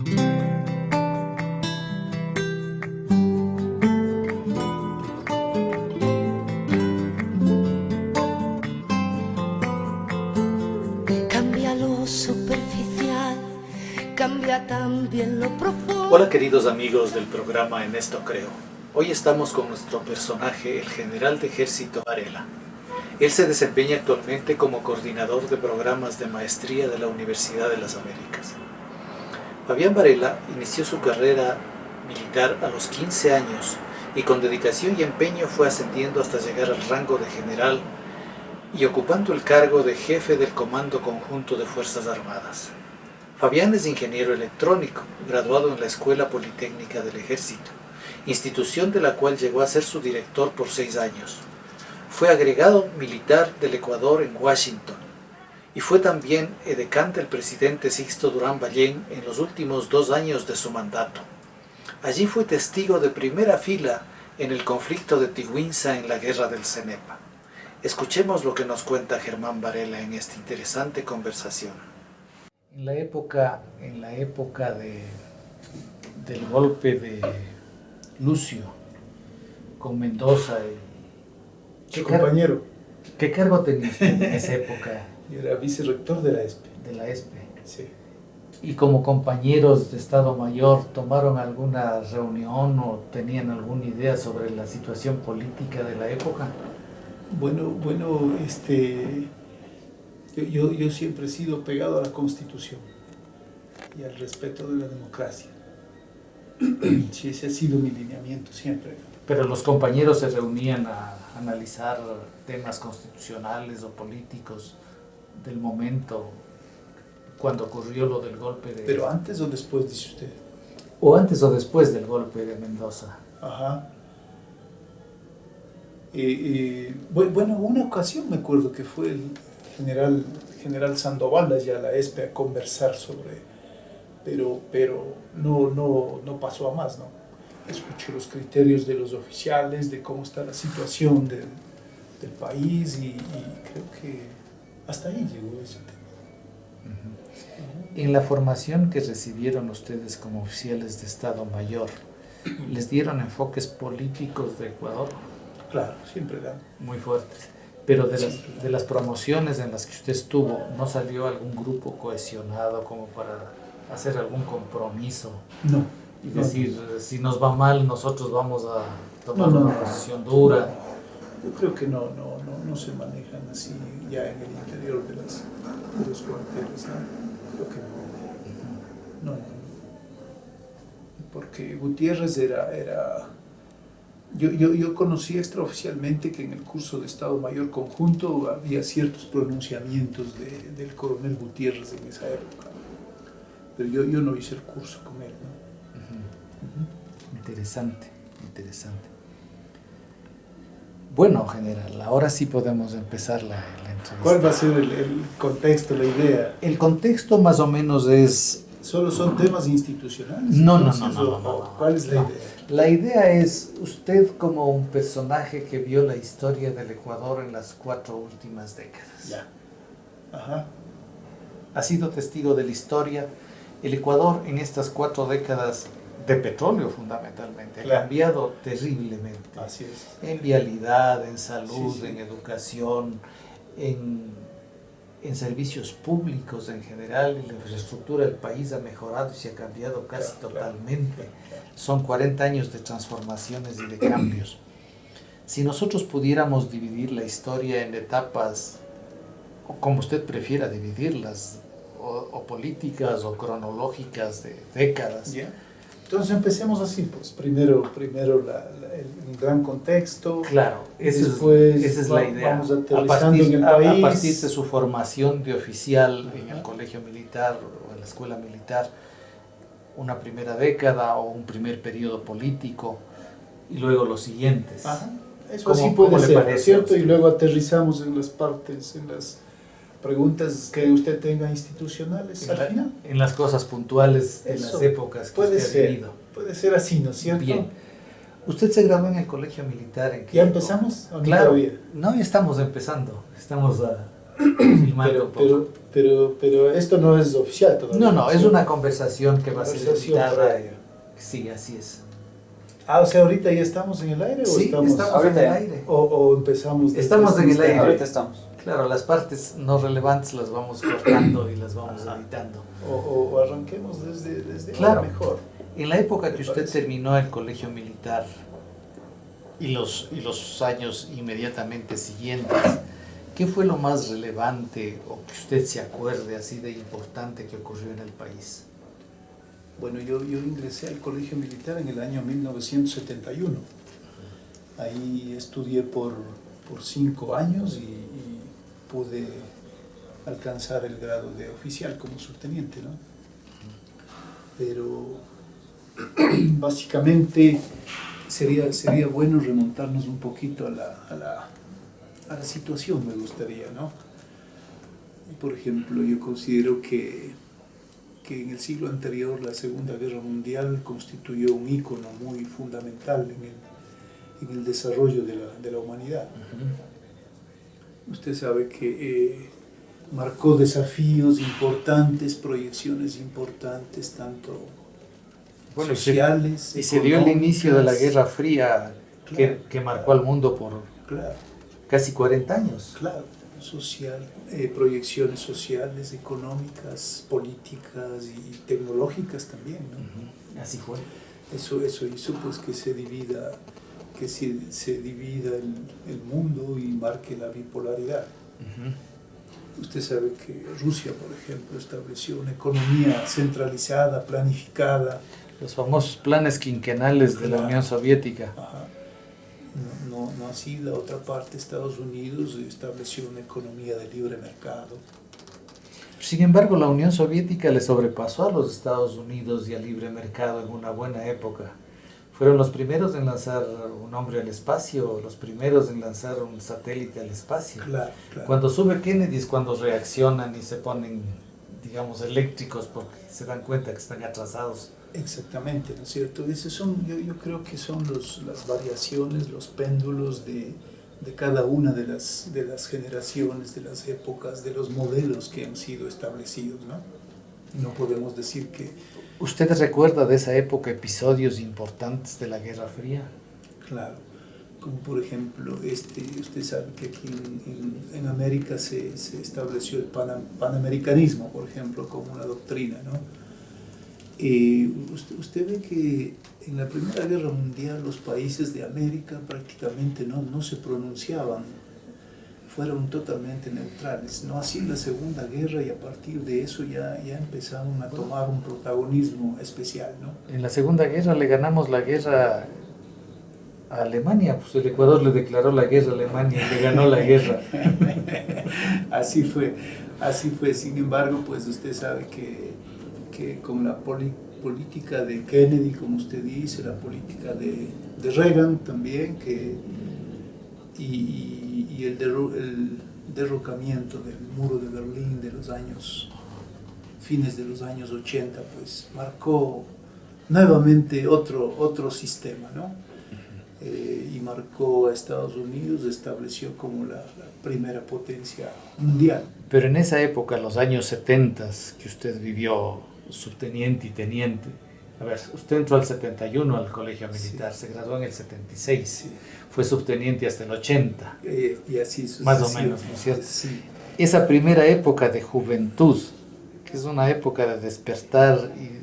Cambia lo superficial, cambia también lo profundo. Hola queridos amigos del programa En Esto Creo. Hoy estamos con nuestro personaje, el general de ejército Varela. Él se desempeña actualmente como coordinador de programas de maestría de la Universidad de las Américas. Fabián Varela inició su carrera militar a los 15 años y con dedicación y empeño fue ascendiendo hasta llegar al rango de general y ocupando el cargo de jefe del Comando Conjunto de Fuerzas Armadas. Fabián es ingeniero electrónico, graduado en la Escuela Politécnica del Ejército, institución de la cual llegó a ser su director por 6 años. Fue agregado militar del Ecuador en Washington y fue también edecán del presidente Sixto Durán Ballén en los últimos 2 años de su mandato. Allí fue testigo de primera fila en el conflicto de Tiguinza en la guerra del Cenepa. Escuchemos lo que nos cuenta Germán Varela en esta interesante conversación. En la época del golpe de Lucio con Mendoza Su compañero. ¿Qué cargo tenías en esa época? Yo era vicerrector de la ESPE. De la ESPE. Sí. ¿Y como compañeros de Estado Mayor tomaron alguna reunión o tenían alguna idea sobre la situación política de la época? Bueno, yo siempre he sido pegado a la Constitución y al respeto de la democracia. Sí, ese ha sido mi lineamiento siempre. Pero los compañeros se reunían a analizar temas constitucionales o políticos del momento cuando ocurrió lo del golpe de... ¿Pero antes o después, dice usted? ¿O antes o después del golpe de Mendoza? Ajá. Bueno, una ocasión me acuerdo que fue el general Sandoval allá a la ESPE a conversar sobre... Pero no pasó a más, ¿no? Escuché los criterios de los oficiales, de cómo está la situación del país y creo que hasta ahí llegó ese tema. En la formación que recibieron ustedes como oficiales de Estado Mayor, ¿les dieron enfoques políticos de Ecuador? Claro, siempre dan. Muy fuertes. Pero de las promociones en las que usted estuvo, ¿no salió algún grupo cohesionado como para hacer algún compromiso? No. Y decir, si nos va mal, nosotros vamos a tomar una posición dura. Yo creo que no se manejan así ya en el interior de los cuarteles, ¿no? Creo que no. Porque Gutiérrez era... Yo conocí extraoficialmente que en el curso de Estado Mayor Conjunto había ciertos pronunciamientos del coronel Gutiérrez en esa época. Pero yo no hice el curso con él, ¿no? Interesante. Bueno, general, ahora sí podemos empezar la entrevista. ¿Cuál va a ser el contexto, la idea? El contexto más o menos es... ¿Solo son temas institucionales? No. ¿Cuál es la idea? La idea es usted como un personaje que vio la historia del Ecuador en las 4 últimas décadas. Ya. Ajá. Ha sido testigo de la historia. El Ecuador en estas 4 décadas de petróleo fundamentalmente ha cambiado terriblemente. Así es. En vialidad, en salud, Sí. en educación, en servicios públicos en general, y la infraestructura del país ha mejorado y se ha cambiado casi totalmente. Claro. Son 40 años de transformaciones y de cambios. Si nosotros pudiéramos dividir la historia en etapas, o como usted prefiera dividirlas, o políticas o cronológicas de décadas. ¿Ya? Entonces empecemos así, pues primero el gran contexto. Claro, esa es la idea. Vamos aterrizando en el país. A partir de su formación de oficial en el colegio militar o en la escuela militar, una primera década o un primer periodo político y luego los siguientes. Ajá. Eso así puede ser, ¿cierto? Y luego aterrizamos en las partes, en las preguntas que usted tenga institucionales al final. En las cosas puntuales de las épocas que usted ha vivido. Puede ser así, ¿no es cierto? Bien. ¿Usted se graduó en el colegio militar en Quito? ¿Ya empezamos? ¿O claro, todavía? no, estamos empezando. Estamos filmando un poco. pero esto no es oficial todavía. No, es una conversación que va a ser Conversación editada. previa. Sí, así es. Ah, o sea, ¿ahorita ya estamos en el aire Sí, o estamos en el aire. o empezamos desde Estamos este en el instante? aire. Ahorita estamos. Claro, las partes no relevantes las vamos cortando y las vamos editando. O arranquemos desde Claro. ahora mejor. En la época que Me usted parece. terminó el colegio militar y los años inmediatamente siguientes, ¿qué fue lo más relevante o que usted se acuerde así de importante que ocurrió en el país? Bueno, yo ingresé al colegio militar en el año 1971. Ahí estudié por 5 años y pude alcanzar el grado de oficial como subteniente, ¿no? Pero básicamente sería bueno remontarnos un poquito a la situación, me gustaría, ¿no? Por ejemplo, yo considero que en el siglo anterior la Segunda Guerra Mundial constituyó un ícono muy fundamental en el desarrollo de la humanidad. Usted sabe que marcó desafíos importantes, proyecciones importantes, tanto Bueno, sociales, y se dio el inicio de la económicas. Guerra Fría Claro, que marcó al mundo por Claro, casi 40 años. claro, social, proyecciones sociales, económicas, políticas y tecnológicas también, ¿no? Así fue. Eso hizo pues que se divida el mundo y marque la bipolaridad. Usted sabe que Rusia, por ejemplo, estableció una economía centralizada, planificada. Los famosos planes quinquenales de la Claro. Unión Soviética. Ajá. No así la otra parte, Estados Unidos, estableció una economía de libre mercado. Sin embargo, la Unión Soviética le sobrepasó a los Estados Unidos y al libre mercado en una buena época. Fueron los primeros en lanzar un hombre al espacio, los primeros en lanzar un satélite al espacio. Claro, claro. Cuando sube Kennedy es cuando reaccionan y se ponen, digamos, eléctricos porque se dan cuenta que están atrasados. Exactamente, ¿no es cierto? Esos son, yo creo que son las variaciones, los péndulos de cada una de las generaciones, de las épocas, de los modelos que han sido establecidos, ¿no? No podemos decir que, ¿Usted recuerda de esa época episodios importantes de la Guerra Fría? claro, como por ejemplo, usted sabe que aquí en América se estableció el panamericanismo, por ejemplo, como una doctrina, ¿no? Usted ve que en la Primera Guerra Mundial los países de América prácticamente no se pronunciaban, fueron totalmente neutrales, no así en la Segunda Guerra, y a partir de eso ya empezaron a tomar un protagonismo especial, ¿no? En la Segunda Guerra le ganamos la guerra a Alemania, pues el Ecuador le declaró la guerra a Alemania y le ganó la guerra. Así fue. Sin embargo, pues usted sabe que con la política de Kennedy, como usted dice, la política de Reagan también, y el derrocamiento del muro de Berlín de los fines de los años 80, pues marcó nuevamente otro sistema, ¿no? Y marcó a Estados Unidos, estableció como la primera potencia mundial. Pero en esa época, los años 70, que usted vivió subteniente y teniente, a ver, usted entró al 71 al colegio militar, Sí. se graduó en el 76, Sí. fue subteniente hasta el 80, Y así más o sucesivamente. menos, ¿no es cierto? Sí. Esa primera época de juventud, que es una época de despertar y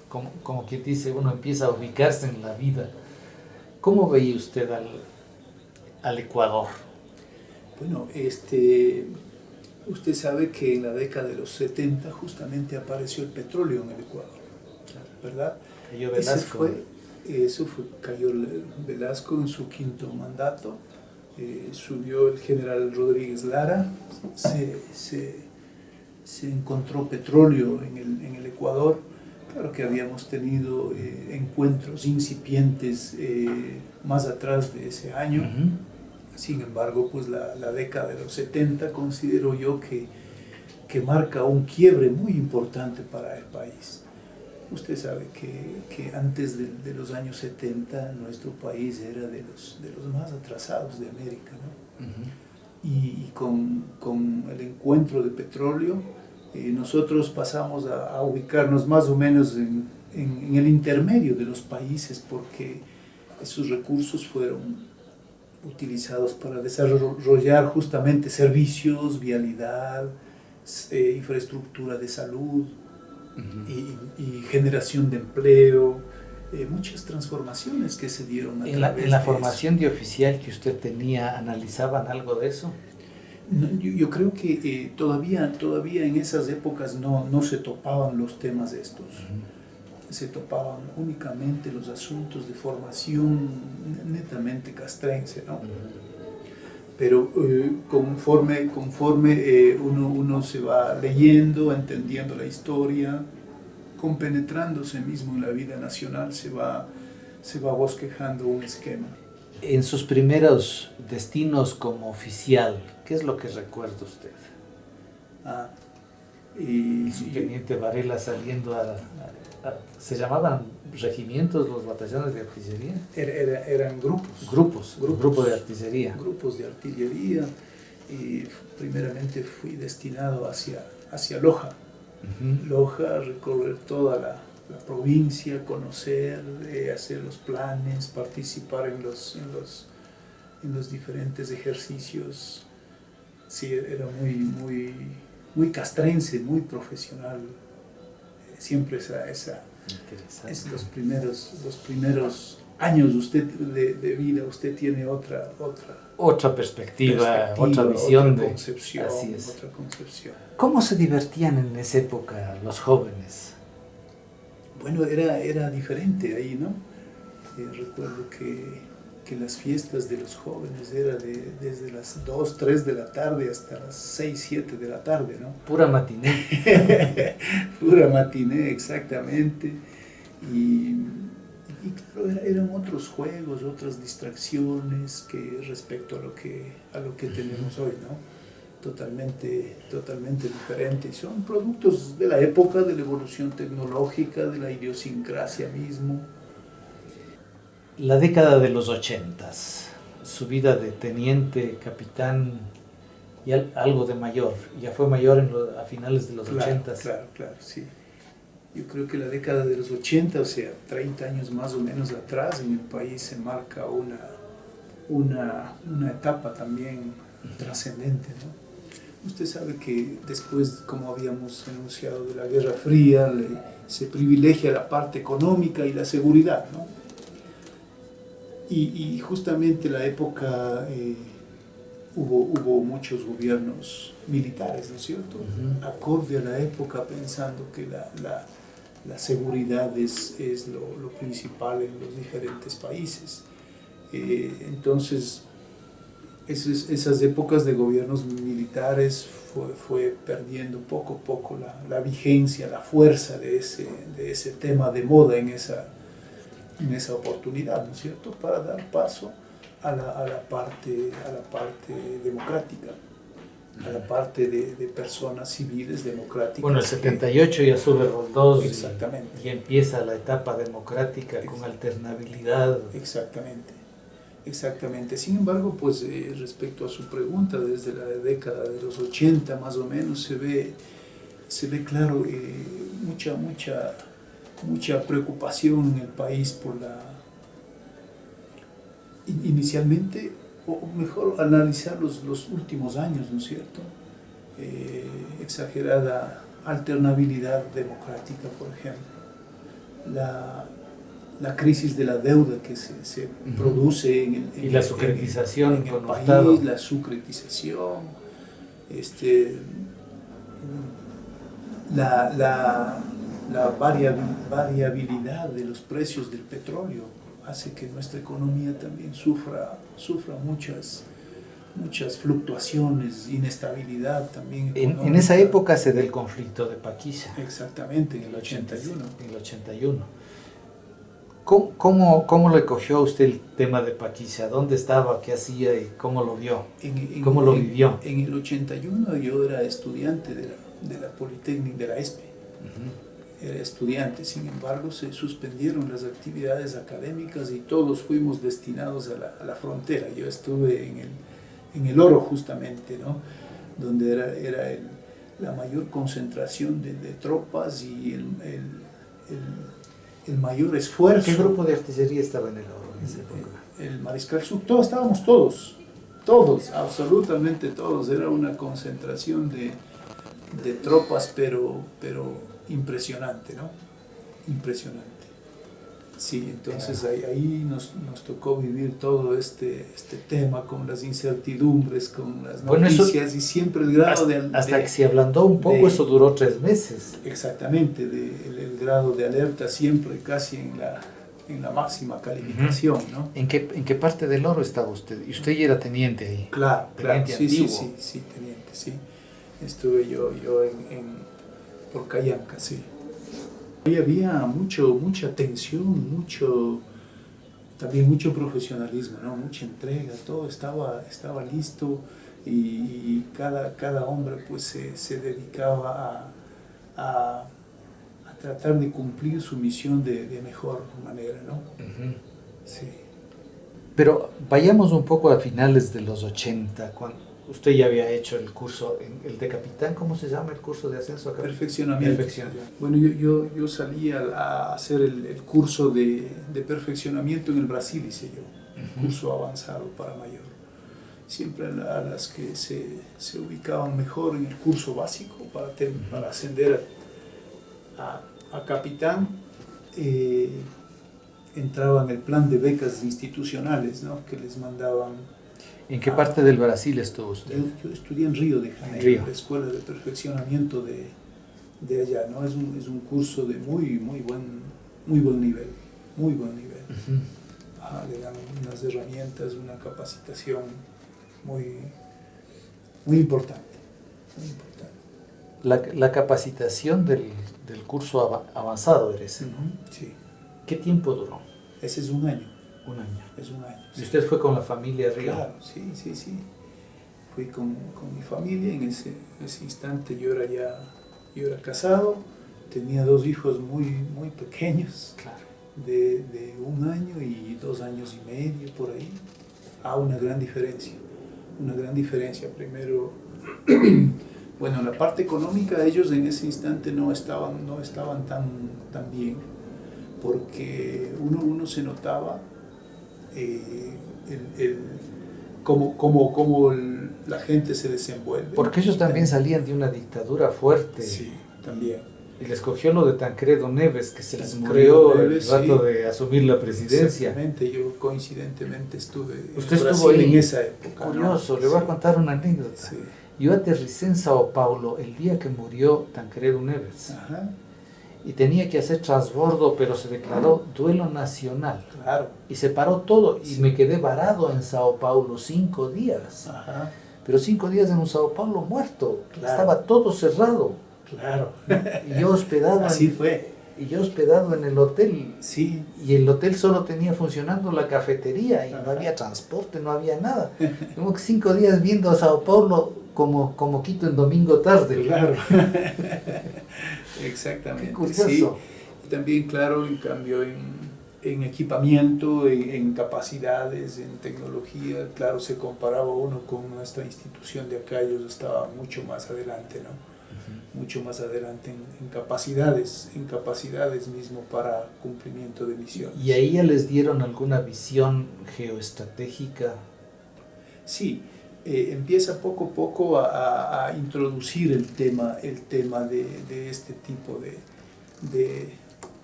como quien dice, uno empieza a ubicarse en la vida. ¿Cómo veía usted al Ecuador? Bueno, usted sabe que en la década de los 70 justamente apareció el petróleo en el Ecuador, ¿verdad? Cayó Velasco. Cayó Velasco en su quinto mandato, subió el general Rodríguez Lara, se encontró petróleo en el Ecuador. Claro que habíamos tenido encuentros incipientes más atrás de ese año. Sin embargo, pues la década de los 70 considero yo que marca un quiebre muy importante para el país. Usted sabe que antes de los años 70 nuestro país era de los más atrasados de América, ¿no? Y con el encuentro de petróleo Nosotros pasamos a ubicarnos más o menos en el intermedio de los países porque esos recursos fueron utilizados para desarrollar justamente servicios, vialidad, infraestructura de salud y generación de empleo, muchas transformaciones que se dieron a través En la de formación eso. de oficial que usted tenía, ¿analizaban algo de eso? No, yo creo que todavía en esas épocas no se topaban los temas estos. Se topaban únicamente los asuntos de formación netamente castrense, ¿no? Pero conforme uno se va leyendo, entendiendo la historia, compenetrándose mismo en la vida nacional, se va bosquejando un esquema. En sus primeros destinos como oficial, ¿qué es lo que recuerda usted? El subteniente Varela saliendo ¿se llamaban regimientos los batallones de artillería? Eran grupos. Grupo de artillería. Grupos de artillería. Y primeramente fui destinado hacia Loja. Loja, recorrer toda la provincia, conocer, hacer los planes, participar en los diferentes ejercicios. Sí, era muy castrense, muy profesional. Siempre es los primeros años usted de vida, usted tiene otra perspectiva, otra visión otra concepción, así es. otra concepción. ¿Cómo se divertían en esa época los jóvenes? Bueno, era diferente ahí, ¿no? Recuerdo que las fiestas de los jóvenes era desde las 2, 3 de la tarde hasta las 6, 7 de la tarde, ¿no? Pura matiné. Pura matiné, exactamente. Y claro, eran otros juegos, otras distracciones que respecto a lo que tenemos hoy, ¿no? Totalmente diferente. Y son productos de la época, de la evolución tecnológica, de la idiosincrasia mismo. La década de los 80s, su vida de teniente, capitán y algo de mayor. Ya fue mayor a finales de los 80s. Claro, sí. Yo creo que la década de los 80, o sea, 30 años más o menos atrás, en el país se marca una etapa también trascendente, ¿no? Usted sabe que después, como habíamos enunciado, de la Guerra Fría, se privilegia la parte económica y la seguridad, ¿no? Y justamente la época hubo muchos gobiernos militares, ¿no es cierto? Acorde a la época, pensando que la seguridad es lo principal en los diferentes países. Entonces, esas épocas de gobiernos militares fue perdiendo poco a poco la vigencia, la fuerza de ese tema de moda en esa oportunidad, ¿no es cierto?, para dar paso a la parte democrática, a la parte de personas civiles democráticas. Bueno, el 78 ya sube Roldós Exactamente. y empieza la etapa democrática con alternabilidad. Exactamente. Sin embargo, pues respecto a su pregunta, desde la década de los 80 más o menos se ve claro mucha preocupación en el país por inicialmente, o mejor analizar los últimos años, ¿no es cierto? Exagerada alternabilidad democrática, por ejemplo, la crisis de la deuda que se produce y la sucretización en el país, Estado. la sucretización, la variabilidad de los precios del petróleo hace que nuestra economía también sufra muchas fluctuaciones, inestabilidad también económica. En esa época se da el conflicto de Paquilla. Exactamente, en el 81. En el 81. ¿Cómo le cogió a usted el tema de Paquilla? ¿Dónde estaba? ¿Qué hacía? ¿Y cómo lo vio? ¿Cómo lo vivió? En el 81 yo era estudiante de la Politécnica, de la ESPE. Era estudiante, sin embargo se suspendieron las actividades académicas y todos fuimos destinados a la frontera. Yo estuve en el Oro justamente, ¿no? Donde era la mayor concentración de tropas y el mayor esfuerzo. ¿Qué grupo de artillería estaba en el Oro en esa época? El Mariscal Soult, todos estábamos todos, absolutamente todos. Era una concentración de tropas, pero impresionante, ¿no? Impresionante. Sí, entonces ahí nos tocó vivir todo este tema con las incertidumbres, con las noticias, y siempre el grado hasta que se ablandó un poco, eso duró 3 meses. Exactamente, el grado de alerta siempre casi en la máxima calificación, ¿no? ¿En qué parte del Oro estaba usted? Y usted ya era teniente ahí. Claro, Teniente sí, antiguo. sí, teniente, sí. Estuve yo por Callanca, sí. Ahí había mucha tensión, también mucho profesionalismo, ¿no? Mucha entrega, todo estaba listo, y cada hombre pues se dedicaba a tratar de cumplir su misión de mejor manera, ¿no? Uh-huh. Sí. Pero vayamos un poco a finales de los 80, cuando usted ya había hecho el curso, el de capitán, ¿cómo se llama el curso de ascenso acá? Perfeccionamiento. Bueno, yo salí a hacer el curso de perfeccionamiento en el Brasil, hice yo, curso avanzado para mayor. Siempre a las que se ubicaban mejor en el curso básico para ascender a capitán, entraba en el plan de becas institucionales, ¿no? Que les mandaban. ¿En qué parte del Brasil estuvo usted? Yo estudié en Río de Janeiro, la escuela de perfeccionamiento de allá, ¿no? Es un curso de muy buen nivel, muy buen nivel. Uh-huh. Le dan unas herramientas, una capacitación muy importante, muy importante. La capacitación del curso avanzado era ese, ¿no? Sí. ¿Qué tiempo duró? Ese es un año. Un año. Es un año. ¿Y usted fue con la familia a Río? Claro, sí. Fui con mi familia. En ese instante yo era casado, tenía 2 hijos muy pequeños, claro, de 1 año y 2 años y medio por ahí. Una gran diferencia. Primero, bueno, la parte económica, ellos en ese instante no estaban tan bien, porque uno se notaba cómo la gente se desenvuelve. Porque ellos también salían de una dictadura fuerte. Sí, también. Y les cogió lo de Tancredo Neves, que se les murió el rato de asumir la presidencia. Exactamente, yo coincidentemente estuve ahí en esa época. Curioso, ¿no? Le voy a contar una anécdota. Sí. Yo aterricé en Sao Paulo el día que murió Tancredo Neves. Ajá. Y tenía que hacer transbordo, pero se declaró duelo nacional. Claro. Y se paró todo, y me quedé varado en Sao Paulo 5 días. Ajá. Pero 5 días en un Sao Paulo muerto. Claro. Estaba todo cerrado. Claro. Y yo hospedado. Así fue. Y yo hospedado en el hotel. Sí. Y el hotel solo tenía funcionando la cafetería, y no había transporte, no había nada. Como que 5 días viendo a Sao Paulo como Quito en domingo tarde. Claro. Exactamente. Qué curioso. Sí. También, claro, en cambio, en equipamiento, en capacidades, en tecnología, claro, se comparaba uno con nuestra institución de acá. Ellos estaban mucho más adelante, ¿no? Uh-huh. Mucho más adelante en capacidades mismo para cumplimiento de misiones. ¿Y ahí ya les dieron alguna visión geoestratégica? Sí. Empieza poco a poco a introducir el tema de este tipo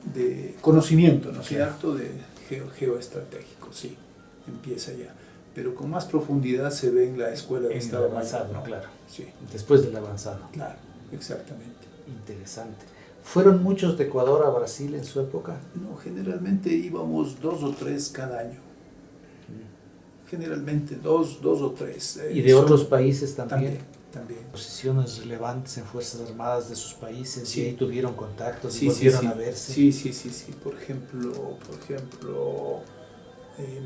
de conocimiento, ¿no es cierto?, de geoestratégico, sí, empieza ya. Pero con más profundidad se ve en la escuela de Estado avanzado, Mayor, ¿no? Claro. Sí. Después del avanzado. Claro, exactamente. Interesante. ¿Fueron muchos de Ecuador a Brasil en su época? No, generalmente íbamos 2 o 3 cada año. Generalmente 2 o 3. ¿Y de otros países también? También. Posiciones relevantes en Fuerzas Armadas de sus países, sí. Y ahí tuvieron contactos sí, y volvieron sí. a verse. Sí. Por ejemplo,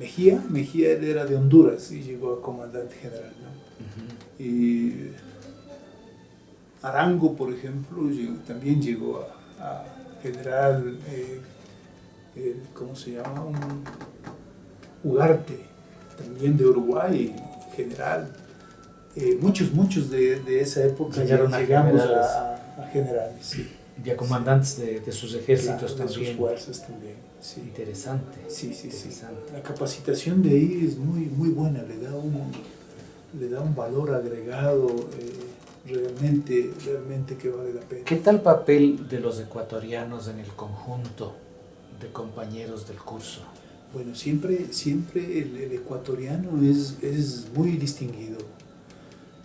Mejía él era de Honduras y llegó a comandante general, ¿no? Uh-huh. Y Arango, por ejemplo, también llegó a general, ¿cómo se llama? Ugarte, también de Uruguay, general. muchos de esa época Llegaron ya a llegamos generales. a generales, sí. Y a comandantes de sus ejércitos Claro, de también. sus fuerzas también, sí. Interesante. Sí, sí, sí. Interesante. La capacitación de ahí es muy buena, le da un valor agregado realmente que vale la pena. ¿Qué tal papel de los ecuatorianos en el conjunto de compañeros del curso? Bueno, siempre el ecuatoriano es muy distinguido.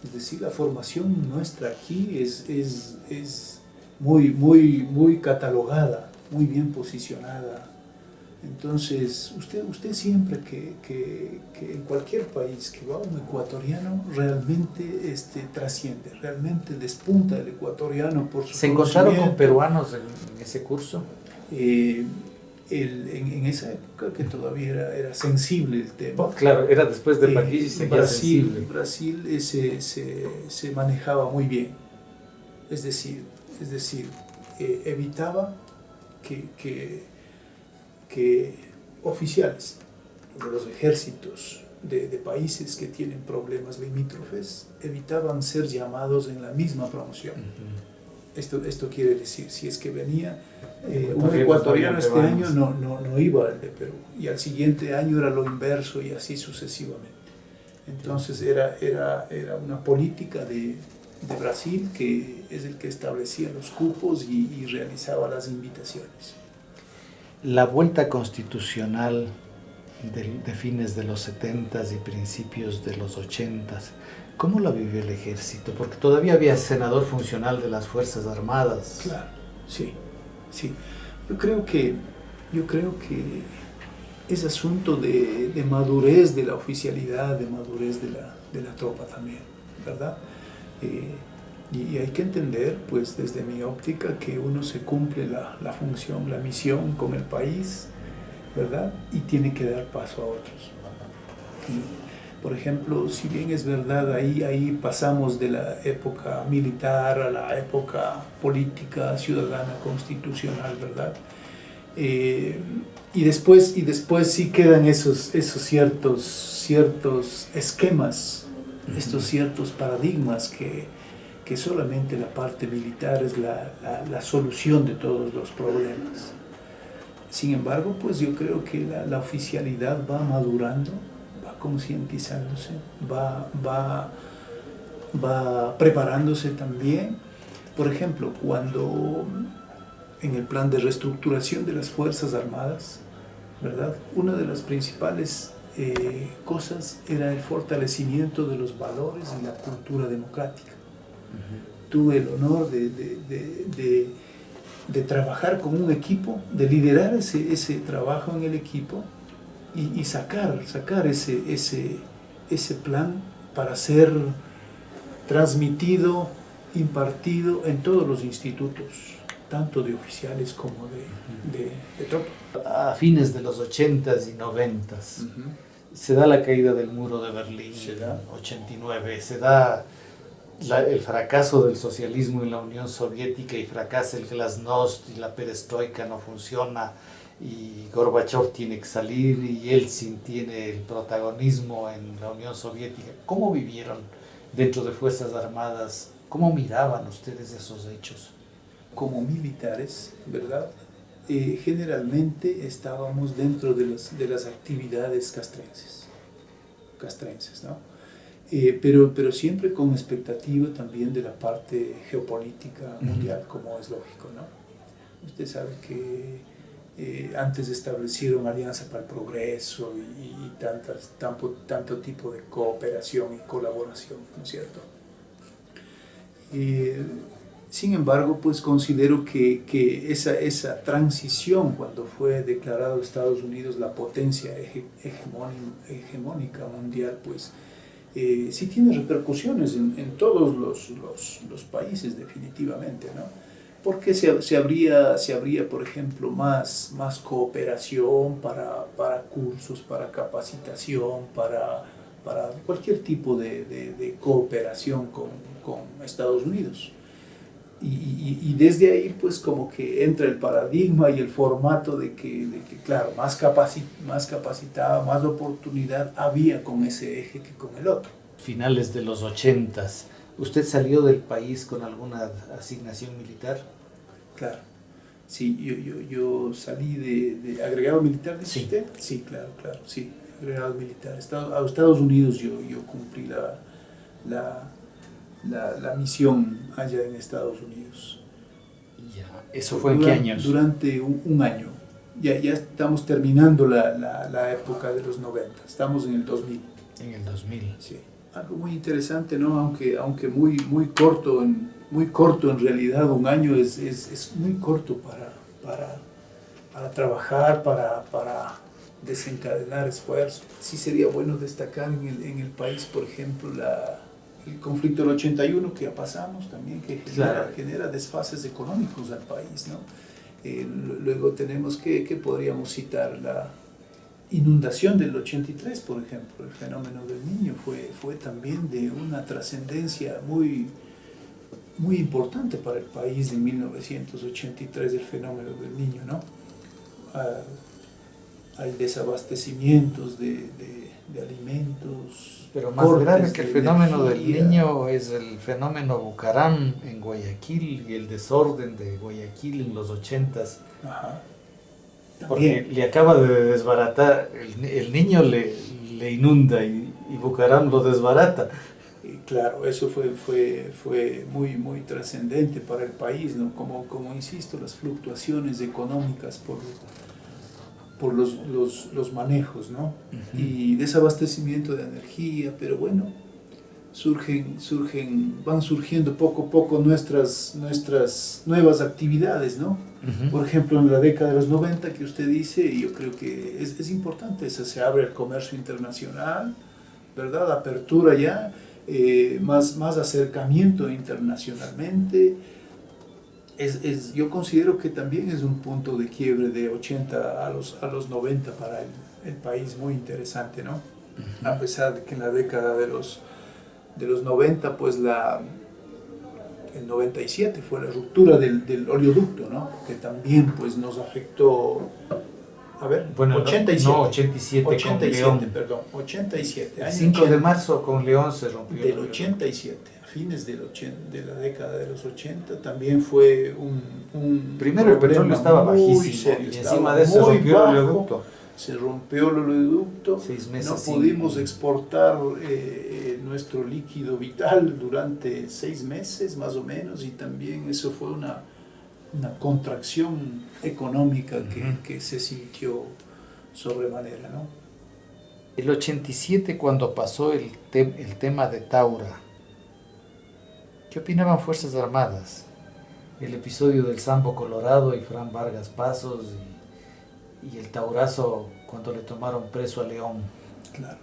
Es decir, la formación nuestra aquí es muy catalogada, muy bien posicionada. Entonces, usted siempre que en cualquier país que va un ecuatoriano realmente trasciende, realmente despunta el ecuatoriano por su ¿Se encontraron con conocimiento. peruanos en ese curso? En esa época que todavía era sensible el tema. Claro, era después de París y seguía sensible. Brasil se manejaba muy bien, es decir, evitaba que oficiales de los ejércitos de países que tienen problemas limítrofes evitaban ser llamados en la misma promoción. Esto quiere decir, si es que venía un ecuatoriano este año, no iba al de Perú, y al siguiente año era lo inverso y así sucesivamente. Entonces era una política de Brasil, que es el que establecía los cupos y realizaba las invitaciones. La vuelta constitucional de fines de los 70s y principios de los 80s, ¿cómo la vivió el ejército? Porque todavía había senador funcional de las Fuerzas Armadas. Claro, sí. Yo creo que es asunto de madurez de la oficialidad, de madurez de la tropa también, ¿verdad? Y hay que entender, pues desde mi óptica, que uno se cumple la función, la misión con el país, ¿verdad? Y tiene que dar paso a otros. Y, por ejemplo, si bien es verdad, ahí pasamos de la época militar a la época política, ciudadana, constitucional, ¿verdad? Y después sí quedan esos ciertos esquemas, estos ciertos paradigmas que solamente la parte militar es la solución de todos los problemas. Sin embargo, pues yo creo que la oficialidad va madurando, va concientizándose, va preparándose también. Por ejemplo, cuando en el plan de reestructuración de las Fuerzas Armadas, ¿verdad? Una de las principales cosas era el fortalecimiento de los valores y la cultura democrática. Tuve el honor de trabajar con un equipo, de liderar ese trabajo en el equipo y sacar ese plan para ser transmitido, impartido en todos los institutos, tanto de oficiales como de tropa. A fines de los 80s y 90s, se da la caída del muro de Berlín, Se da. 89, se da el fracaso del socialismo en la Unión Soviética y fracasa el glasnost y la perestroika no funciona y Gorbachev tiene que salir y Yeltsin tiene el protagonismo en la Unión Soviética. ¿Cómo vivieron dentro de Fuerzas Armadas? ¿Cómo miraban ustedes esos hechos? Como militares, ¿verdad? Generalmente estábamos dentro de las actividades castrenses, ¿no? Pero siempre con expectativa también de la parte geopolítica mundial, como es lógico, ¿no? Usted sabe que antes establecieron Alianza para el Progreso y tanto tipo de cooperación y colaboración, ¿no es cierto? Sin embargo, pues considero que esa transición, cuando fue declarado Estados Unidos la potencia hegemónica mundial, pues sí tiene repercusiones en todos los países definitivamente, ¿no? Porque se habría, por ejemplo, más cooperación para cursos, para capacitación, para cualquier tipo de cooperación con Estados Unidos. Y desde ahí pues como que entra el paradigma y el formato de que claro, más capacitada, más oportunidad había con ese eje que con el otro. finales de los 80s. ¿Usted salió del país con alguna asignación militar? Claro. Sí, yo salí de agregado militar, ¿dice Sí. usted? Sí, claro, sí, agregado militar. A Estados Unidos yo cumplí la misión allá en Estados Unidos. Ya. ¿Eso fue en qué años? Durante un año. Ya estamos terminando la época de los 90, estamos en el 2000. En el 2000. Sí. Algo muy interesante, ¿no? Aunque muy corto en realidad, un año es muy corto para trabajar, para desencadenar esfuerzos. Sí sería bueno destacar en el país, por ejemplo, el conflicto del 81 que ya pasamos también, que genera desfases económicos al país, ¿no? Luego tenemos que podríamos citar la inundación del 83, por ejemplo. El fenómeno del Niño fue también de una trascendencia muy importante para el país en 1983, el fenómeno del Niño, ¿no? Hay desabastecimientos de alimentos. Pero más grave que el fenómeno del Niño es el fenómeno Bucaram en Guayaquil y el desorden de Guayaquil en los 80s. Ajá. Porque le acaba de desbaratar, el Niño le inunda y Bucaram lo desbarata. Claro, eso fue muy trascendente para el país, ¿no? Como insisto, las fluctuaciones económicas por los manejos, ¿no? Uh-huh. Y desabastecimiento de energía, pero bueno, van surgiendo poco a poco nuestras nuevas actividades, ¿no? Uh-huh. Por ejemplo, en la década de los 90 que usted dice, y yo creo que es importante, se abre el comercio internacional, ¿verdad? Apertura ya, más acercamiento internacionalmente. Yo considero que también es un punto de quiebre de 80 a los 90 para el país, muy interesante, ¿no? Uh-huh. A pesar de que en la década de los 90, pues el 97 fue la ruptura del oleoducto, ¿no? Que también pues nos afectó. A ver, bueno, 87. No, 87 perdón, 87. El 5 de marzo con León se rompió. Del 87, a fines de la década de los 80, también fue un primero el petróleo estaba bajísimo serio, y encima de eso se rompió el oleoducto. Se rompió el oleoducto, 6 meses no pudimos exportar nuestro líquido vital durante 6 meses más o menos, y también eso fue una contracción económica que se sintió sobremanera, ¿no? El 87, cuando pasó el tema de Taura, ¿qué opinaban Fuerzas Armadas? El episodio del Sambo Colorado y Fran Vargas Pasos y el taurazo cuando le tomaron preso a León. Claro.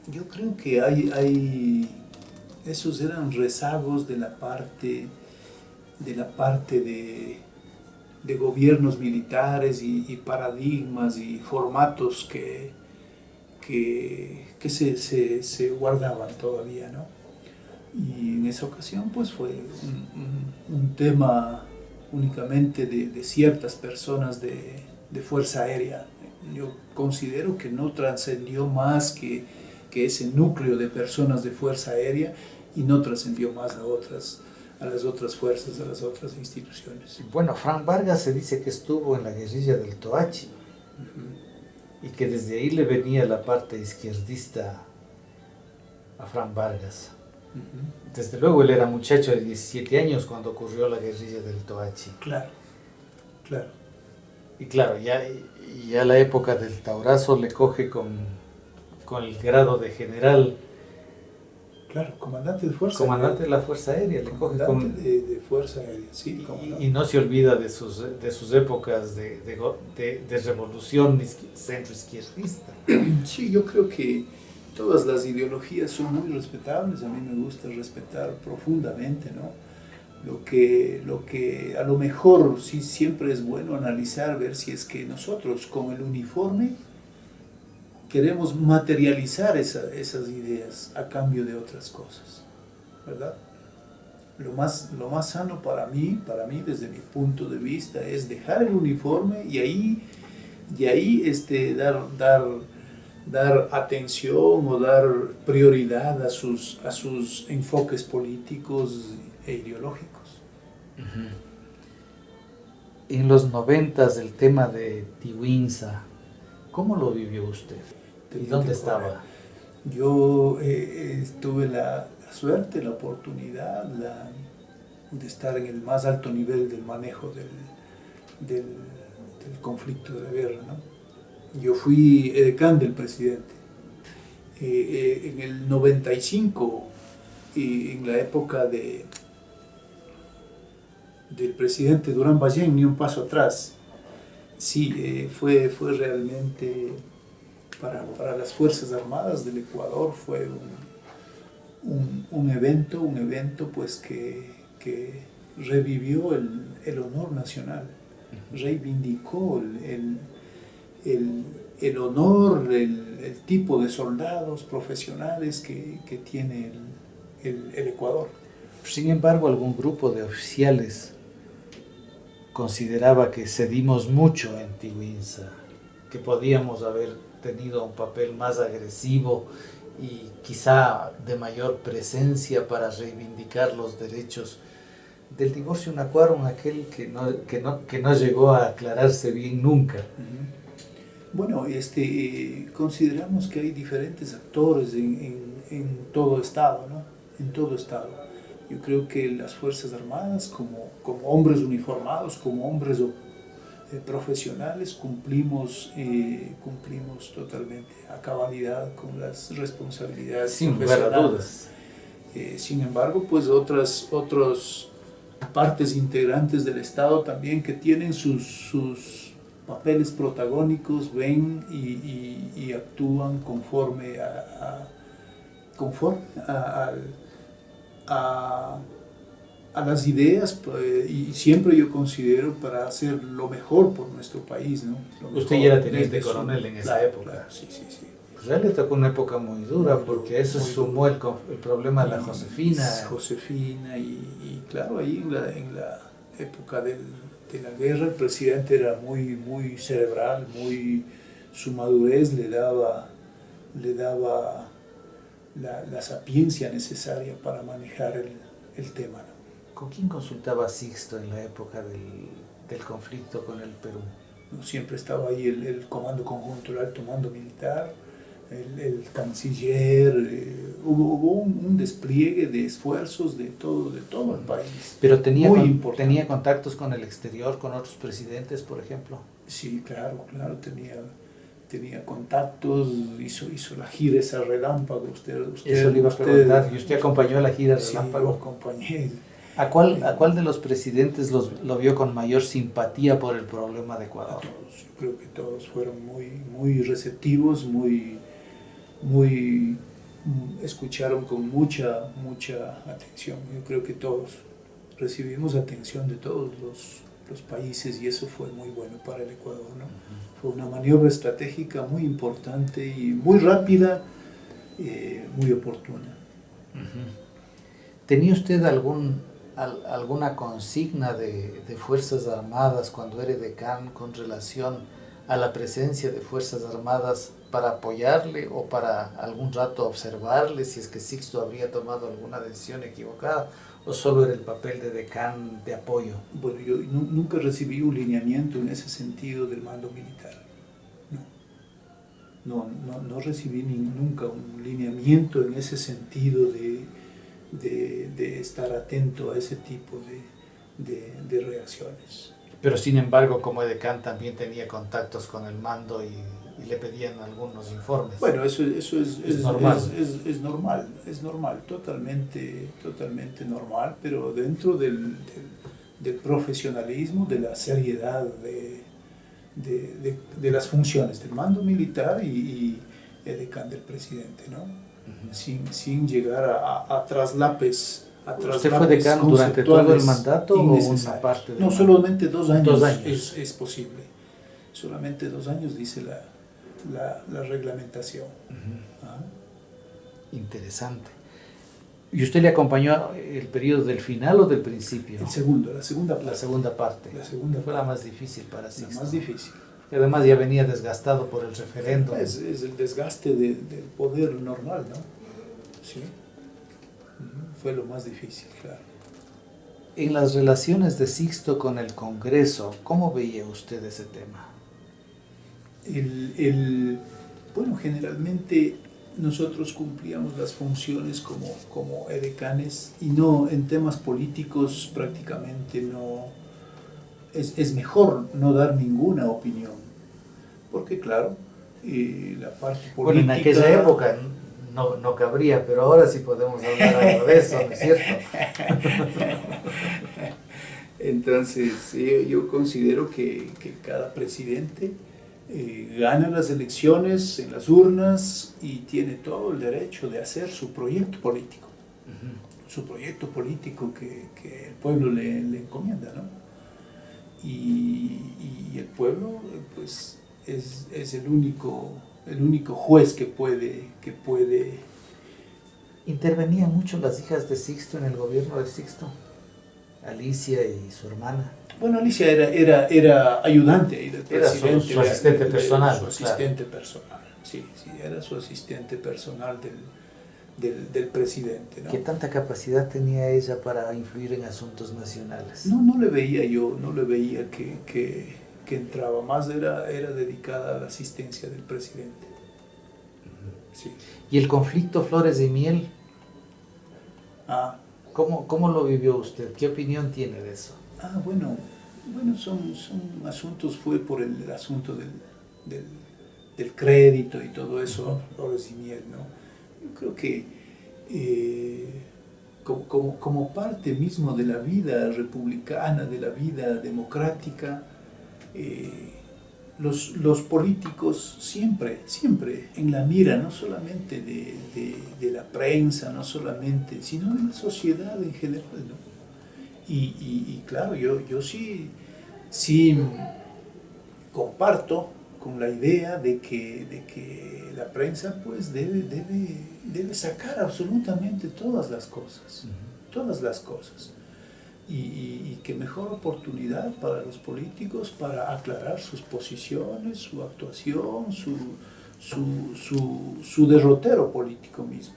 Yo creo que hay esos eran rezagos de la parte de gobiernos militares y paradigmas y formatos que se guardaban todavía, ¿no? Y en esa ocasión pues fue un tema únicamente de ciertas personas de Fuerza Aérea. Yo considero que no trascendió más que ese núcleo de personas de Fuerza Aérea, y no trascendió más a las otras fuerzas, a las otras instituciones. Bueno, Fran Vargas se dice que estuvo en la guerrilla del Toachi, uh-huh, y que desde ahí le venía la parte izquierdista a Fran Vargas. Uh-huh. Desde luego él era muchacho de 17 años cuando ocurrió la guerrilla del Toachi. Claro. Y claro, ya la época del taurazo le coge con el grado de general. Claro, comandante de Fuerza Comandante Aérea. De la Fuerza Aérea, le coge con... de Fuerza Aérea, sí. Y no se olvida de sus épocas de revolución centroizquierdista. Sí, yo creo que todas las ideologías son muy respetables, a mí me gusta respetar profundamente, ¿no? Lo que a lo mejor sí siempre es bueno analizar, ver si es que nosotros con el uniforme queremos materializar esas ideas a cambio de otras cosas, ¿verdad? Lo más sano para mí desde mi punto de vista es dejar el uniforme y ahí dar dar atención o dar prioridad a sus enfoques políticos e ideológicos. En los 90 el tema de Tiwinsa, ¿cómo lo vivió usted? ¿Y dónde estaba? Yo tuve la suerte, la oportunidad de estar en el más alto nivel del manejo del conflicto de la guerra, ¿no? Yo fui edecán del presidente. En el 95, y en la época del presidente Durán Ballén, ni un paso atrás. Sí, fue realmente para las Fuerzas Armadas del Ecuador fue un evento pues que revivió el honor nacional, reivindicó el honor, el tipo de soldados profesionales que tiene el Ecuador. Sin embargo, algún grupo de oficiales consideraba que cedimos mucho en Tiwinsa, que podíamos haber tenido un papel más agresivo y quizá de mayor presencia para reivindicar los derechos del divorcio un acuerdo, aquel que no llegó a aclararse bien nunca. Bueno, consideramos que hay diferentes actores en todo Estado, ¿no? En todo Estado. Yo creo que las Fuerzas Armadas, como hombres uniformados, como hombres profesionales, cumplimos totalmente a cabalidad con las responsabilidades sin lugar a dudas. Sin embargo, pues otras partes integrantes del Estado también que tienen sus papeles protagónicos, ven y actúan conforme a las ideas, y siempre yo considero para hacer lo mejor por nuestro país, ¿no? Usted ya era teniente coronel en esa época. Claro, sí. Pues a él le tocó una época muy dura, porque eso sumó el problema de la Josefina. Josefina, y claro, ahí en la época de la guerra el presidente era muy cerebral, su madurez le daba la sapiencia necesaria para manejar el tema, ¿no? ¿Con quién consultaba Sixto en la época del conflicto con el Perú? No, siempre estaba ahí el Comando Conjunto, el Alto Mando Militar, el canciller, hubo un despliegue de esfuerzos de todo el país. Pero tenía contactos con el exterior, con otros presidentes, por ejemplo. Sí, claro, tenía contactos, hizo la gira esa relámpago. Eso le iba a preguntar, ¿y usted acompañó la gira relámpago? Sí, yo acompañé. ¿A cuál de los presidentes lo vio con mayor simpatía por el problema de Ecuador? A todos, yo creo que todos fueron muy receptivos, escucharon con mucha atención. Yo creo que todos recibimos atención de todos los países, y eso fue muy bueno para el Ecuador, ¿no? Fue una maniobra estratégica muy importante y muy rápida, muy oportuna. ¿Tenía usted alguna consigna de Fuerzas Armadas cuando era decán con relación a la presencia de Fuerzas Armadas para apoyarle o para algún rato observarle si es que Sixto habría tomado alguna decisión equivocada, o solo era el papel de decán de apoyo? Bueno, yo nunca recibí un lineamiento en ese sentido del mando militar. No recibí nunca un lineamiento en ese sentido de estar atento a ese tipo de reacciones. Pero sin embargo, como edecán también tenía contactos con el mando y le pedían algunos informes. Bueno, eso es normal. Es normal, totalmente normal, pero dentro del profesionalismo, de la seriedad de las funciones del mando militar y edecán del presidente, ¿no? Sin llegar a traslapes. ¿Usted fue decano durante todo el mandato o una parte? No, solamente 2 años. 2 años. Es posible. Solamente 2 años dice la reglamentación. Interesante. ¿Y usted le acompañó el periodo del final o del principio? La segunda parte. La segunda parte. La segunda fue la más difícil para Sixto. La más difícil. Y además ya venía desgastado por el referéndum. Es el desgaste del poder normal, ¿no? Sí. Fue lo más difícil, claro. En las relaciones de Sixto con el Congreso, ¿cómo veía usted ese tema? Bueno, generalmente nosotros cumplíamos las funciones como edecanes y no en temas políticos prácticamente no. Es mejor no dar ninguna opinión, porque claro, la parte política... Bueno, en aquella época no cabría, pero ahora sí podemos hablar algo de eso, ¿no es cierto? Entonces, yo considero que cada presidente gana las elecciones en las urnas y tiene todo el derecho de hacer su proyecto político, su proyecto político que el pueblo le encomienda, ¿no? Y el pueblo, pues, es el único juez que puede... ¿Intervenían mucho las hijas de Sixto en el gobierno de Sixto? Alicia y su hermana. Bueno, Alicia era ayudante ahí del presidente. Era su asistente personal. Su asistente personal, sí, era su asistente personal del presidente, ¿no? ¿Qué tanta capacidad tenía ella para influir en asuntos nacionales? No le veía que entraba, más era dedicada a la asistencia del presidente. Sí. ¿Y el conflicto Flores de Miel? ¿Cómo lo vivió usted? ¿Qué opinión tiene de eso? Bueno, son asuntos, fue por el asunto del crédito y todo eso, Flores y Miel, ¿no? Yo creo que como parte mismo de la vida republicana, de la vida democrática, los políticos siempre en la mira, no solamente de la prensa, no solamente, sino de la sociedad en general, ¿no? Y claro, yo sí comparto con la idea de que la prensa pues debe sacar absolutamente todas las cosas, y qué mejor oportunidad para los políticos para aclarar sus posiciones, su actuación, su derrotero político mismo.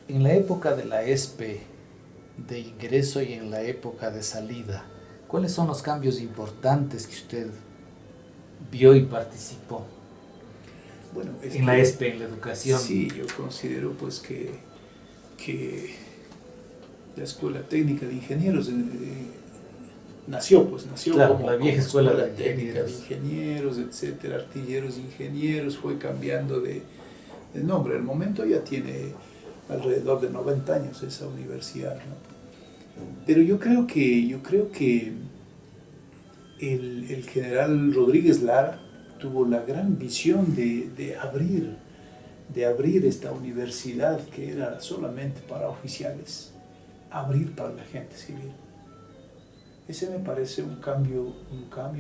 En la época de la ESPE de ingreso y en la época de salida, ¿cuáles son los cambios importantes que usted vio y participó? Bueno, en la ESPE, en la educación. Sí, yo considero pues que la Escuela Técnica de Ingenieros nació claro, como la vieja escuela de técnica de ingenieros, etcétera, artilleros, ingenieros, fue cambiando de nombre. Al momento ya tiene alrededor de 90 años esa universidad, ¿no? Pero yo creo que el general Rodríguez Lara tuvo la gran visión de abrir esta universidad que era solamente para oficiales, abrir para la gente civil. Ese me parece un cambio,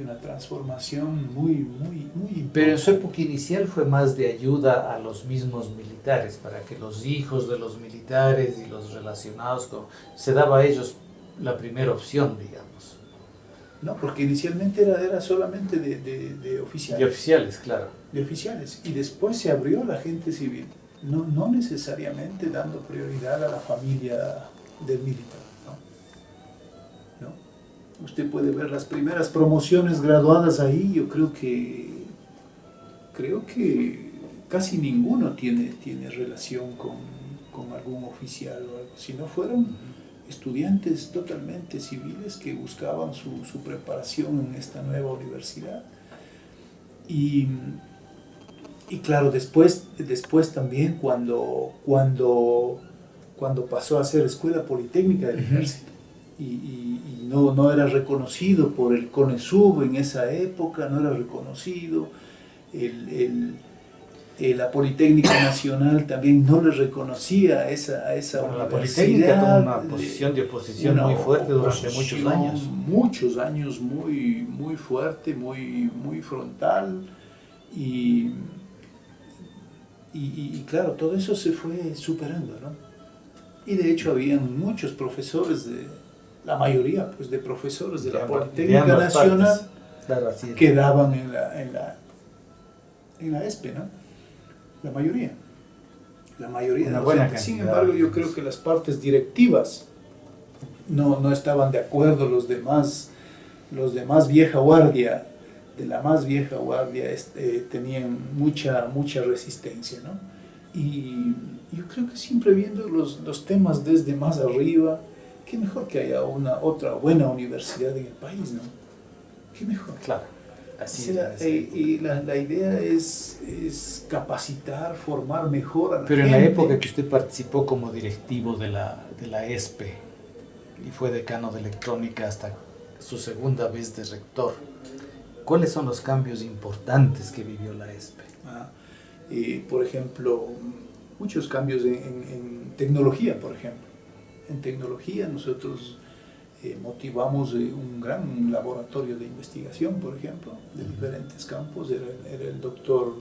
una transformación muy importante. Pero en su época inicial fue más de ayuda a los mismos militares, para que los hijos de los militares y los relacionados se daba a ellos la primera opción, digamos. No, porque inicialmente era solamente de oficiales. De oficiales, claro. De oficiales. Y después se abrió a la gente civil, no necesariamente dando prioridad a la familia del militar. Usted puede ver las primeras promociones graduadas ahí. Yo creo que casi ninguno tiene relación con algún oficial o algo, sino fueron estudiantes totalmente civiles que buscaban su preparación en esta nueva universidad. Y claro, después también cuando pasó a ser Escuela Politécnica del Ejército, y no era reconocido por el CONESUB en esa época, no era reconocido, la Politécnica Nacional también no le reconocía a esa universidad. La Politécnica tuvo una posición de oposición muy fuerte durante muchos años. Muchos años, muy fuerte, muy frontal, y claro, todo eso se fue superando, ¿no? Y de hecho habían muchos profesores, la mayoría pues, de profesores de la Politécnica Nacional, Claro, así es. quedaban en la ESPE, ¿no? La mayoría. La mayoría. Una O buena sea, sin cantidad, embargo, yo digamos. creo que las partes directivas no estaban de acuerdo, los demás vieja guardia, de la más vieja guardia, tenían mucha resistencia, ¿no? Y yo creo que siempre viendo los temas desde más arriba, qué mejor que haya otra buena universidad en el país, ¿no? Qué mejor. Claro, así O sea, es. y la idea es capacitar, formar mejor a la Pero gente. en la época que usted participó como directivo de la ESPE y fue decano de electrónica hasta su segunda vez de rector, ¿cuáles son los cambios importantes que vivió la ESPE? Por ejemplo, muchos cambios en tecnología, por ejemplo. En tecnología nosotros motivamos un gran laboratorio de investigación, por ejemplo, de diferentes campos. Era el doctor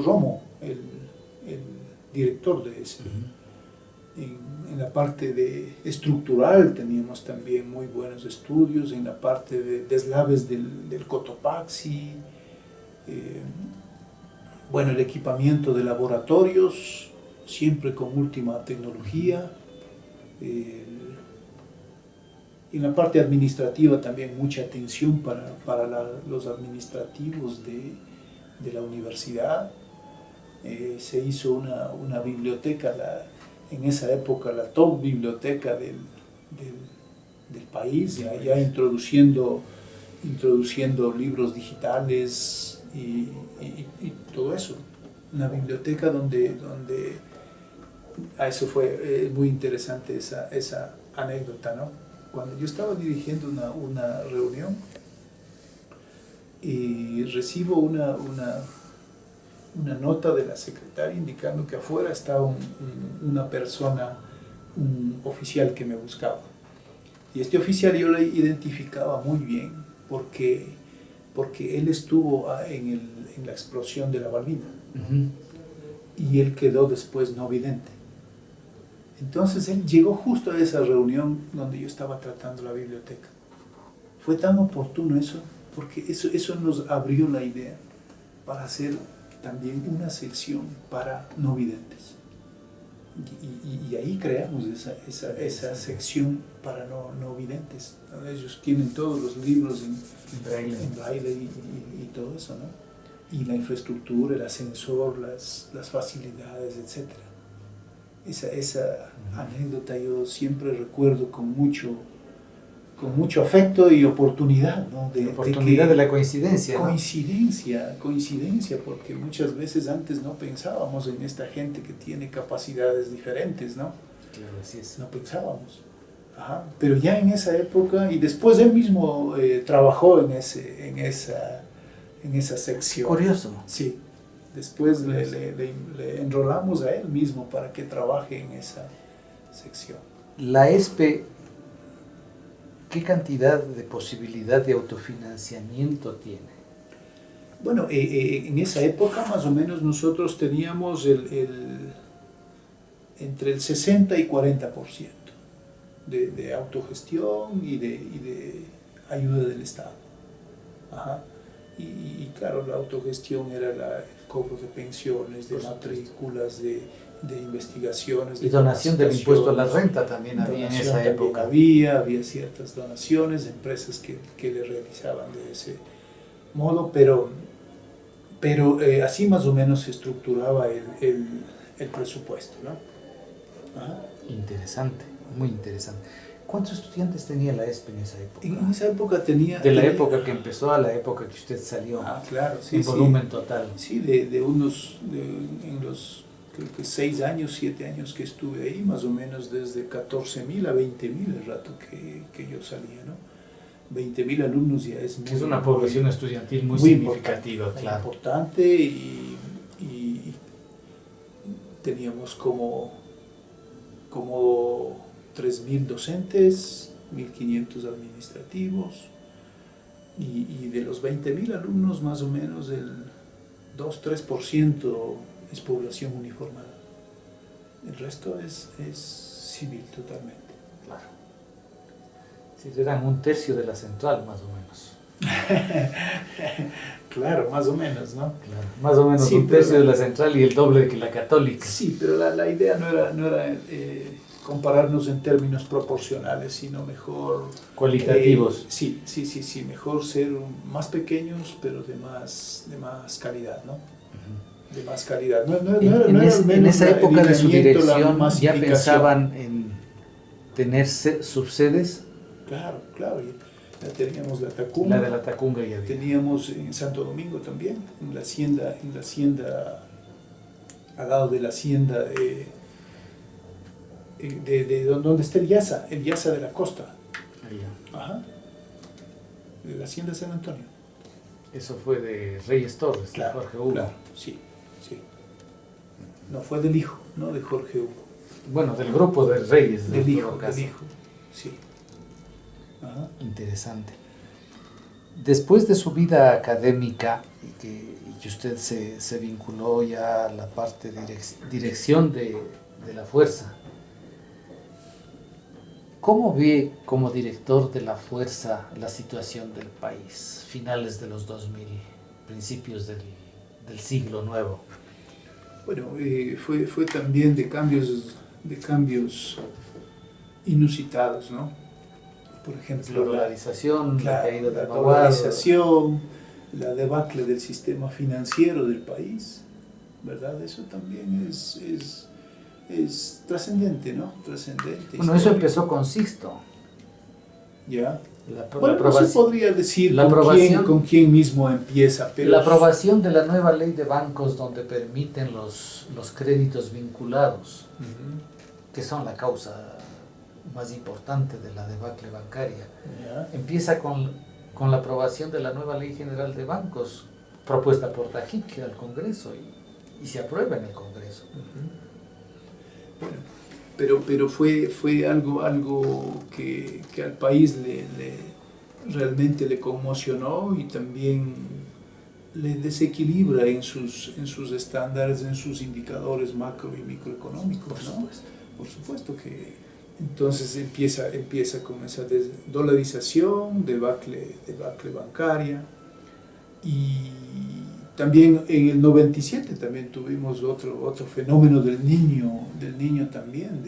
Romo, el director de ese. En la parte estructural teníamos también muy buenos estudios, en la parte de deslaves del Cotopaxi, bueno, el equipamiento de laboratorios, siempre con última tecnología. En la parte administrativa también mucha atención para los administrativos de la universidad. Se hizo una biblioteca, en esa época la top biblioteca del país, ya introduciendo libros digitales y todo eso. Una biblioteca donde eso fue muy interesante esa anécdota, ¿no? Cuando yo estaba dirigiendo una reunión y recibo una nota de la secretaria indicando que afuera estaba una persona, un oficial que me buscaba. Y este oficial yo le identificaba muy bien porque él estuvo en la explosión de la Balbina. Y él quedó después no vidente. Entonces él llegó justo a esa reunión donde yo estaba tratando la biblioteca. Fue tan oportuno eso, porque eso nos abrió la idea para hacer también una sección para no videntes. Y ahí creamos esa sección para no videntes. Ellos tienen todos los libros en braille y todo eso, ¿no? Y la infraestructura, el ascensor, las facilidades, etc. Esa anécdota yo siempre recuerdo con mucho afecto y oportunidad, ¿no? De la coincidencia, ¿no? Coincidencia, porque muchas veces antes no pensábamos en esta gente que tiene capacidades diferentes, ¿no? Claro, así es. No pensábamos. Ajá. Pero ya en esa época, y después él mismo trabajó en esa sección. Curioso. Sí. Después le enrolamos a él mismo para que trabaje en esa sección. La ESPE, ¿qué cantidad de posibilidad de autofinanciamiento tiene? Bueno, en esa época más o menos nosotros teníamos entre el 60 y 40% de autogestión y de ayuda del Estado. Ajá. Y claro, la autogestión era el cobro de pensiones, de matrículas, de investigaciones. Y donación del impuesto a la renta también había en esa época. Había ciertas donaciones, empresas que le realizaban de ese modo, pero así más o menos se estructuraba el presupuesto, ¿no? Ajá. Interesante, muy interesante. ¿Cuántos estudiantes tenía la ESPE en esa época? En esa época tenía... De la época que empezó a la época que usted salió. Claro, sí. En volumen total. Sí, en los creo que 6 años, 7 años que estuve ahí, más o menos desde 14.000 a 20.000 el rato que yo salía, ¿no? 20.000 alumnos ya es muy... Es una población estudiantil muy significativa, claro. Muy importante y teníamos como 3.000 docentes, 1.500 administrativos y de los 20.000 alumnos más o menos el 2-3% es población uniformada. El resto es civil totalmente. Claro. Sí, eran un tercio de la central más o menos. Claro, más o menos, ¿no? Claro, más o menos Sí, un tercio de la central y el doble que la católica. Sí, pero la idea no era compararnos en términos proporcionales, sino mejor... Cualitativos. Sí, mejor ser más pequeños, pero de más calidad, ¿no? De más calidad. En esa época de su dirección ya masificación. pensaban en tener subsedes. Claro, ya teníamos la Tacunga. La de la Tacunga ya había. Teníamos en Santo Domingo también, en la hacienda, al lado de la hacienda de donde está el Yasa de la costa. Allá. Ajá. De la hacienda de San Antonio. Eso fue de Reyes Torres, de Jorge Hugo. Claro, sí. No, fue del hijo, no de Jorge Hugo. Bueno, del grupo de Reyes. Del hijo, sí. Ajá. Interesante. Después de su vida académica y que usted se vinculó ya a la parte de dirección de la fuerza, ¿cómo ve como director de la fuerza la situación del país, finales de los 2000, principios del siglo nuevo? Bueno, fue también de cambios inusitados, ¿no? Por ejemplo, La dolarización, la caída del la Maguado. dolarización, la debacle del sistema financiero del país, ¿verdad? Eso también es trascendente, ¿no? Trascendente. Bueno, eso empezó con Sixto. Ya. Bueno, no se podría decir con quién mismo empieza, pero... La aprobación de la nueva ley de bancos donde permiten los créditos vinculados, que son la causa más importante de la debacle bancaria, empieza con la aprobación de la nueva ley general de bancos, propuesta por Tajik al Congreso, y se aprueba en el Congreso. Bueno, pero fue algo que al país realmente le conmocionó y también le desequilibra en sus estándares, en sus indicadores macro y microeconómicos, ¿no? Por supuesto que entonces empieza con esa dolarización, debacle bancaria, y también en el 97 también tuvimos otro fenómeno del niño también,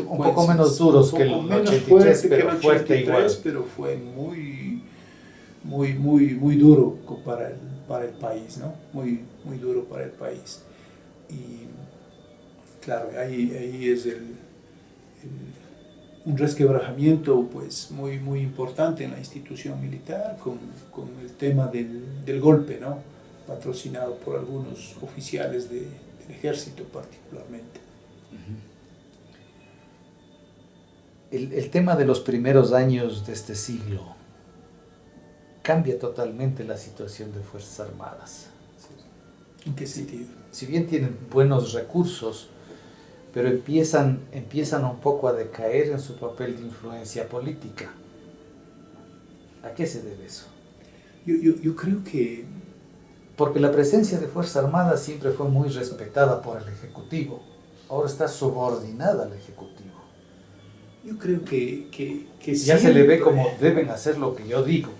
un poco menos duros que el 83, pero fuerte igual. Pero fue muy duro para el país, ¿no? Muy duro para el país. Y claro, ahí es un resquebrajamiento pues muy importante en la institución militar con el tema del golpe, ¿no? Patrocinado por algunos oficiales del ejército particularmente. El tema de los primeros años de este siglo cambia totalmente la situación de Fuerzas Armadas. ¿En qué sentido? Si bien tienen buenos recursos, pero empiezan un poco a decaer en su papel de influencia política. ¿A qué se debe eso? Yo creo que... Porque la presencia de Fuerzas Armadas siempre fue muy respetada por el Ejecutivo. Ahora está subordinada al Ejecutivo. Yo creo que ya se le ve como deben hacer lo que yo digo.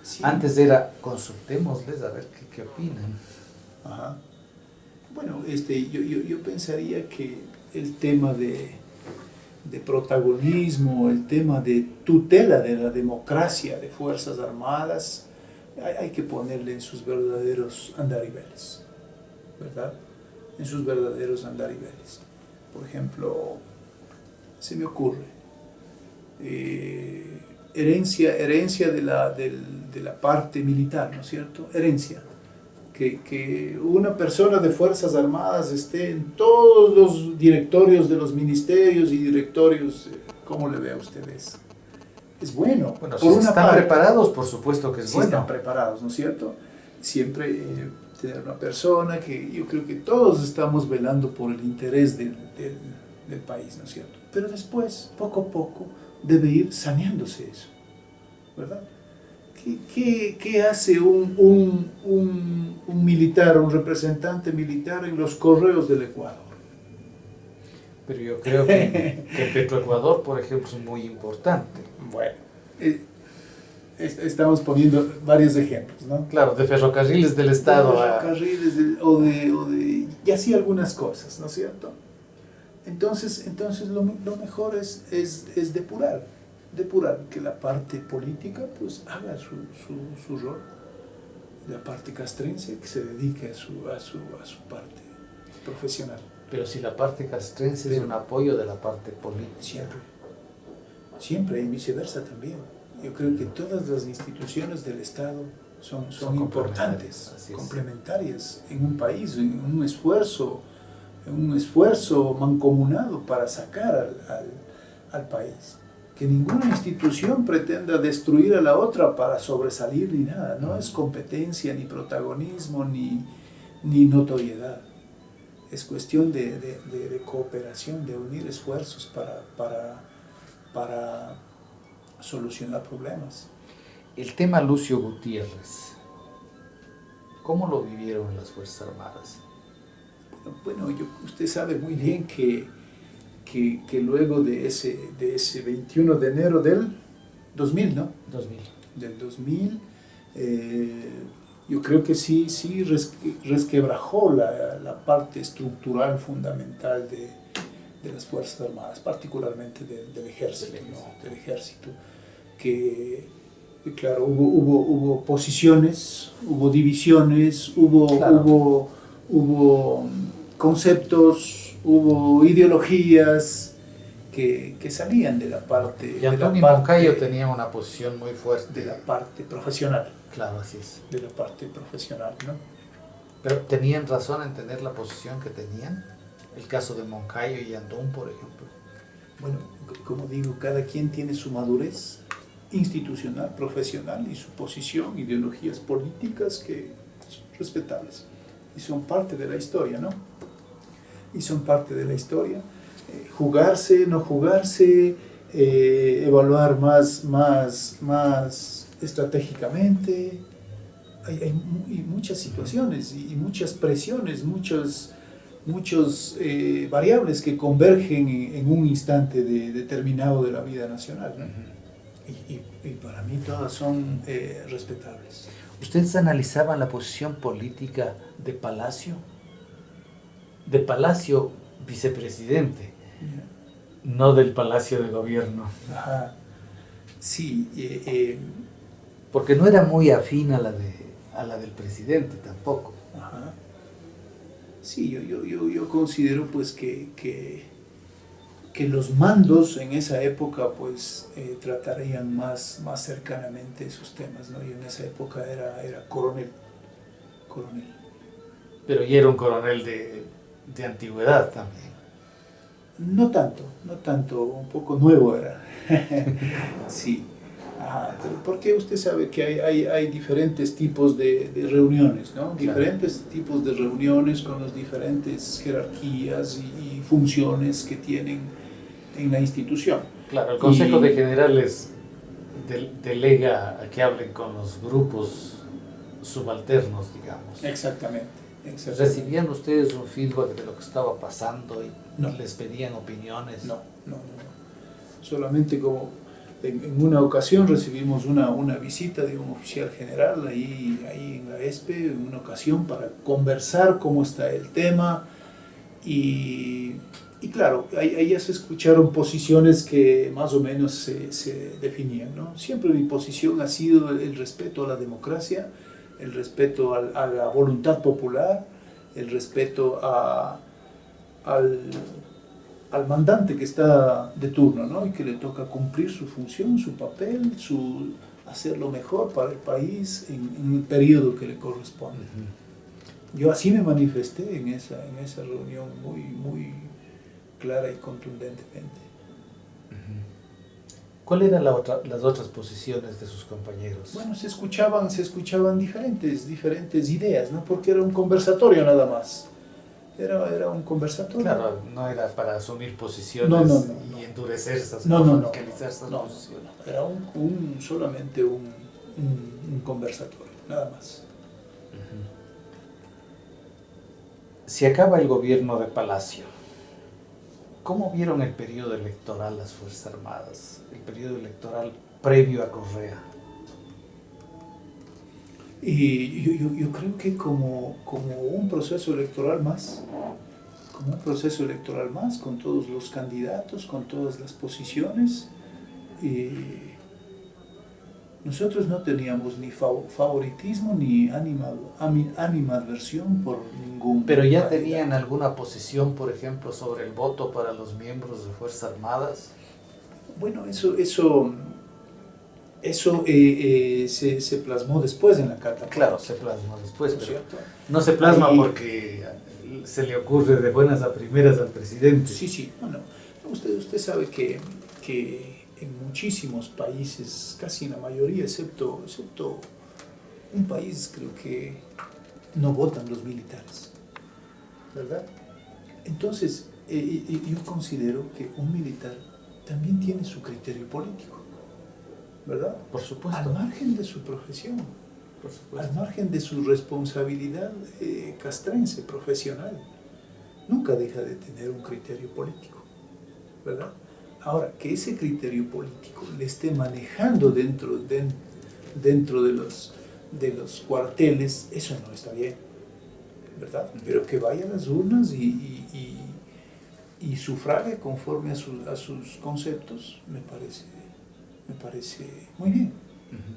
Sí. Antes era consultémosles a ver qué opinan. Ajá. Bueno, yo pensaría que el tema de protagonismo, el tema de tutela de la democracia de Fuerzas Armadas, hay que ponerle en sus verdaderos andariveles, ¿verdad? En sus verdaderos andariveles. Por ejemplo, se me ocurre, herencia de la parte militar, ¿no es cierto? Herencia. Que una persona de Fuerzas Armadas esté en todos los directorios de los ministerios y directorios, ¿cómo le ve a ustedes? Es bueno. Bueno, si están preparados, por supuesto que es bueno. Si están preparados, ¿no es cierto? Siempre tener una persona que yo creo que todos estamos velando por el interés del país, ¿no es cierto? Pero después, poco a poco, debe ir saneándose eso, ¿verdad? ¿Qué hace un militar, un representante militar en los correos del Ecuador? Pero yo creo que Petroecuador, por ejemplo, es muy importante. Bueno, estamos poniendo varios ejemplos, ¿no? Claro, de ferrocarriles del Estado De ferrocarriles y así algunas cosas, ¿no es cierto? Entonces lo mejor es depurar, que la parte política pues haga su rol, la parte castrense que se dedique a su parte profesional. Pero si la parte castrense es un apoyo de la parte política. Siempre, y viceversa también. Yo creo que todas las instituciones del Estado son importantes, complementarias en un país, en un esfuerzo mancomunado para sacar al país. Que ninguna institución pretenda destruir a la otra para sobresalir ni nada, no es competencia, ni protagonismo, ni notoriedad. Es cuestión de cooperación, de unir esfuerzos para solucionar problemas. El tema Lucio Gutiérrez, ¿cómo lo vivieron las Fuerzas Armadas? Bueno, usted sabe muy bien que luego de ese 21 de enero del 2000, ¿no? 2000. Del 2000, yo creo que sí resquebrajó la parte estructural fundamental de las Fuerzas Armadas, particularmente del ejército, ¿no? Del ejército, que claro, hubo posiciones, hubo divisiones, hubo conceptos, hubo ideologías que salían de la parte... Y Antón y Moncayo tenían una posición muy fuerte. De la parte profesional. Claro, así es. De la parte profesional, ¿no? Pero ¿tenían razón en tener la posición que tenían? El caso de Moncayo y Antón, por ejemplo. Bueno, como digo, cada quien tiene su madurez institucional, profesional y su posición, ideologías políticas que son respetables y son parte de la historia, ¿no? Y son parte de la historia. Jugarse, no jugarse, evaluar más estratégicamente. Hay muchas situaciones y muchas presiones, muchas variables que convergen en un instante determinado de la vida nacional, ¿no? Y para mí todas son respetables. ¿Ustedes analizaban la posición política de Palacio? De Palacio vicepresidente, no del Palacio de Gobierno. Ajá. Sí. Porque no era muy afín a la del presidente tampoco. Ajá. Sí, yo considero pues que los mandos en esa época pues tratarían más cercanamente esos temas, ¿no? Yo en esa época era coronel. Pero ya era un coronel de antigüedad también. No tanto, un poco nuevo era. Sí. Ajá, porque usted sabe que hay diferentes tipos de reuniones, ¿no? Claro. Diferentes tipos de reuniones con las diferentes jerarquías y funciones que tienen en la institución. Claro, el Consejo de Generales delega a que hablen con los grupos subalternos, digamos. Exactamente. ¿Recibían ustedes un feedback de lo que estaba pasando y no les pedían opiniones? No. Solamente como en una ocasión recibimos una visita de un oficial general ahí en la ESPE, en una ocasión para conversar cómo está el tema y claro, ahí ya se escucharon posiciones que más o menos se definían, ¿no? Siempre mi posición ha sido el respeto a la democracia, el respeto a la voluntad popular, el respeto al mandante que está de turno, ¿no? Y que le toca cumplir su función, su papel, hacer lo mejor para el país en el periodo que le corresponde. Uh-huh. Yo así me manifesté en esa reunión muy clara y contundentemente. Uh-huh. ¿Cuáles eran las otras posiciones de sus compañeros? Bueno, se escuchaban diferentes ideas, ¿no? Porque era un conversatorio nada más. Era un conversatorio. Claro, no era para asumir posiciones y endurecer esas radicalizar esas posiciones. Era solamente un conversatorio, nada más. Uh-huh. Si acaba el gobierno de Palacio, ¿cómo vieron el periodo electoral las Fuerzas Armadas? El periodo electoral previo a Correa. Y yo creo que como un proceso electoral más, con todos los candidatos, con todas las posiciones, nosotros no teníamos ni favoritismo ni animadversión por ningún Pero ya candidato. tenían alguna posición, por ejemplo, sobre el voto para los miembros de Fuerzas Armadas. Bueno, eso se plasmó después en la Carta. Claro, se plasma después, ¿No es pero cierto? no se plasma Ahí- porque se le ocurre de buenas a primeras al presidente. Sí, no. Usted sabe que en muchísimos países, casi en la mayoría, excepto un país, creo que no votan los militares, ¿verdad? Entonces, yo considero que un militar también tiene su criterio político, ¿verdad? Por supuesto. Al margen de su profesión, Por al supuesto. margen de su responsabilidad castrense, profesional, nunca deja de tener un criterio político, ¿verdad? Ahora, que ese criterio político le esté manejando dentro de los cuarteles, eso no está bien, ¿verdad? Pero que vaya a las urnas y sufrague conforme a sus conceptos, me parece muy bien.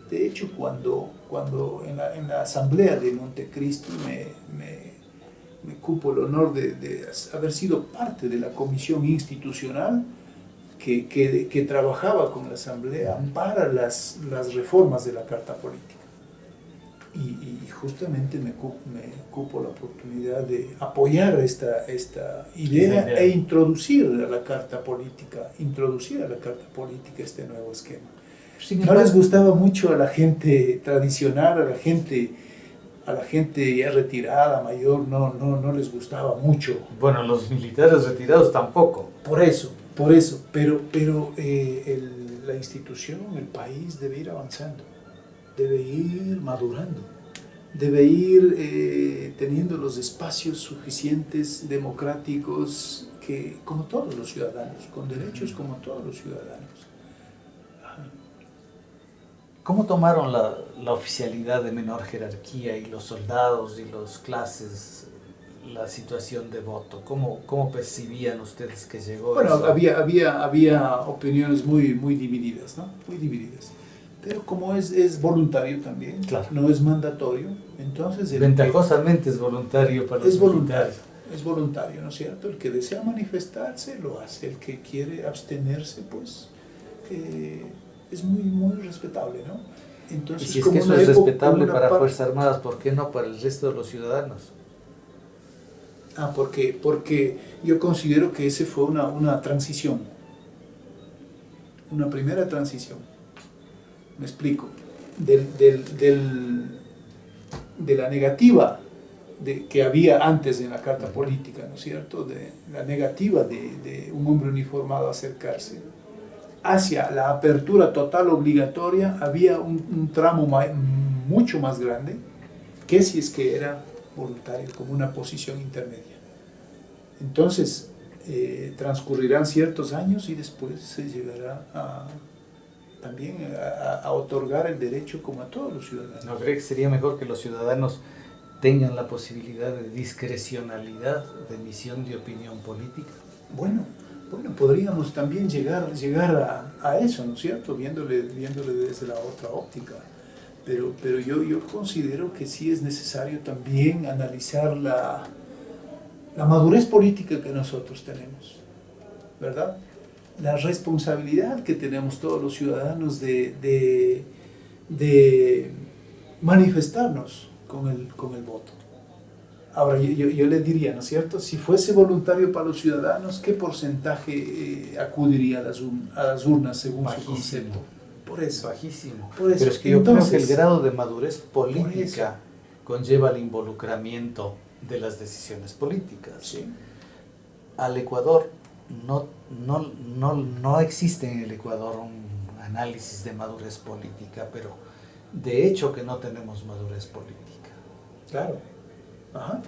De hecho, cuando en la asamblea de Montecristi me cupo el honor de haber sido parte de la comisión institucional que trabajaba con la asamblea para las reformas de la Carta Política. Y justamente me cupo la oportunidad de apoyar esta idea e introducir a la Carta Política este nuevo esquema. No les gustaba mucho a la gente tradicional, a la gente ya retirada, mayor, no les gustaba mucho. Bueno, los militares retirados tampoco. Por eso, pero la institución, el país debe ir avanzando, debe ir madurando, debe ir teniendo los espacios suficientes, democráticos, como todos los ciudadanos, con derechos como todos los ciudadanos. ¿Cómo tomaron la oficialidad de menor jerarquía y los soldados y las clases la situación de voto? ¿Cómo percibían ustedes que llegó Bueno, eso? había opiniones muy divididas, ¿no? Muy divididas. Pero como es voluntario también, Claro. no es mandatorio, entonces... Ventajosamente es voluntario para los militares. Es voluntario, ¿no es cierto? El que desea manifestarse lo hace, el que quiere abstenerse, pues es muy respetable, ¿no? Y Entonces, si es como que eso una es época, respetable como una para par- Fuerzas Armadas, ¿por qué no para el resto de los ciudadanos? Porque yo considero que ese fue una transición, una primera transición. Me explico. De la negativa que había antes en la Carta Política, ¿no es cierto? De la negativa de un hombre uniformado a acercarse, hacia la apertura total obligatoria, había un tramo mucho más grande que si es que era voluntario, como una posición intermedia. Entonces, transcurrirán ciertos años y después se llegará también a otorgar el derecho como a todos los ciudadanos. ¿No cree que sería mejor que los ciudadanos tengan la posibilidad de discrecionalidad de emisión de opinión política? Bueno, podríamos también llegar a eso, ¿no es cierto? Viéndole desde la otra óptica. Pero yo considero que sí es necesario también analizar la madurez política que nosotros tenemos, ¿verdad? La responsabilidad que tenemos todos los ciudadanos de manifestarnos con el voto. Ahora, yo le diría, ¿no es cierto? Si fuese voluntario para los ciudadanos, ¿qué porcentaje acudiría a las urnas según su concepto? Por eso. Bajísimo. Por eso. Pero es que yo Entonces, creo que el grado de madurez por política conlleva el involucramiento de las decisiones políticas. Sí. Al Ecuador no existe en el Ecuador un análisis de madurez política, pero de hecho que no tenemos madurez política. Claro. Ajá.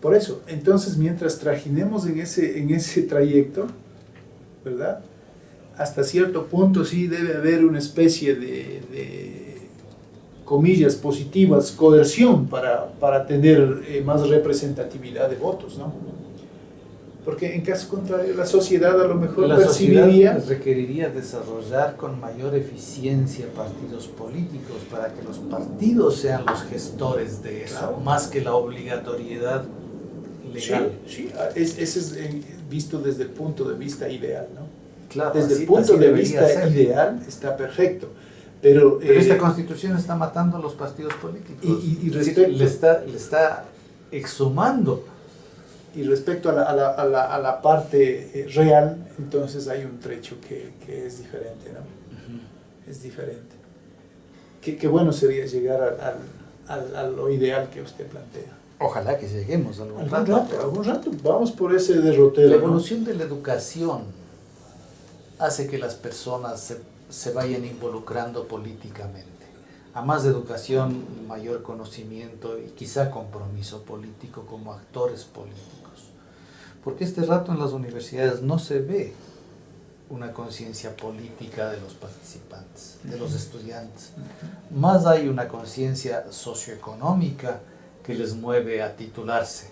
Por eso, entonces mientras trajinemos en ese trayecto, ¿verdad? Hasta cierto punto sí debe haber una especie comillas, positivas, coerción para tener más representatividad de votos, ¿no? Porque en caso contrario, la sociedad a lo mejor La percibiría... sociedad requeriría desarrollar con mayor eficiencia partidos políticos para que los partidos sean los gestores de eso, Claro. más que la obligatoriedad legal. Sí, ese es visto desde el punto de vista ideal, ¿no? Claro, Desde así- el punto así de debería vista ser. ideal está perfecto, pero Esta constitución está matando a los partidos políticos. Y Es decir, respecto- le está exhumando. y respecto a la parte real, entonces hay un trecho que es diferente, ¿no? Es diferente. Qué bueno sería llegar a lo ideal que usted plantea. Ojalá que lleguemos algún Algún rato, vamos por ese derrotero. La ¿no? evolución de la educación hace que las personas se vayan involucrando políticamente. A más educación, mayor conocimiento y quizá compromiso político como actores políticos. Porque este rato en las universidades no se ve una conciencia política de los participantes, de los estudiantes. Más hay una conciencia socioeconómica que les mueve a titularse,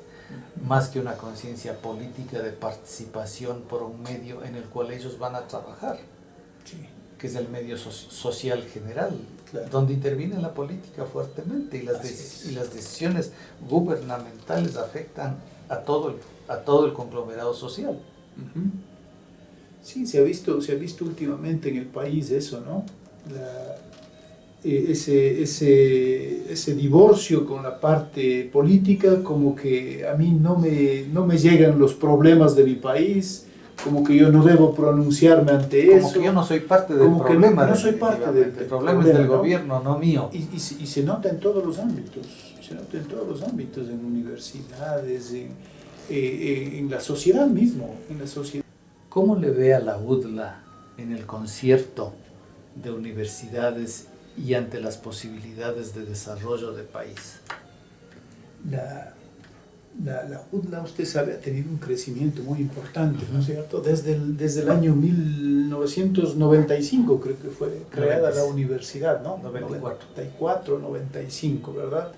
más que una conciencia política de participación por un medio en el cual ellos van a trabajar, Sí. que es el medio social general, Claro. donde interviene la política fuertemente y Así es. y las decisiones gubernamentales afectan a todo el conglomerado social. Ujú. Sí, se ha visto últimamente en el país eso, ¿no? Ese divorcio con la parte política, como que a mí no me llegan los problemas de mi país, como que yo no debo pronunciarme ante Como eso. que yo no soy parte del Como que problema. no soy parte definitivamente. del El problema es del problema, ¿no? gobierno, no mío. Y se nota en todos los ámbitos, en universidades, en la sociedad mismo, en la sociedad. ¿Cómo le ve a la UDLA en el concierto de universidades y ante las posibilidades de desarrollo del país? La UDLA, usted sabe, ha tenido un crecimiento muy importante, ¿no es cierto? Desde el año 1995 creo que fue creada la universidad, ¿no? 94, 95, ¿verdad?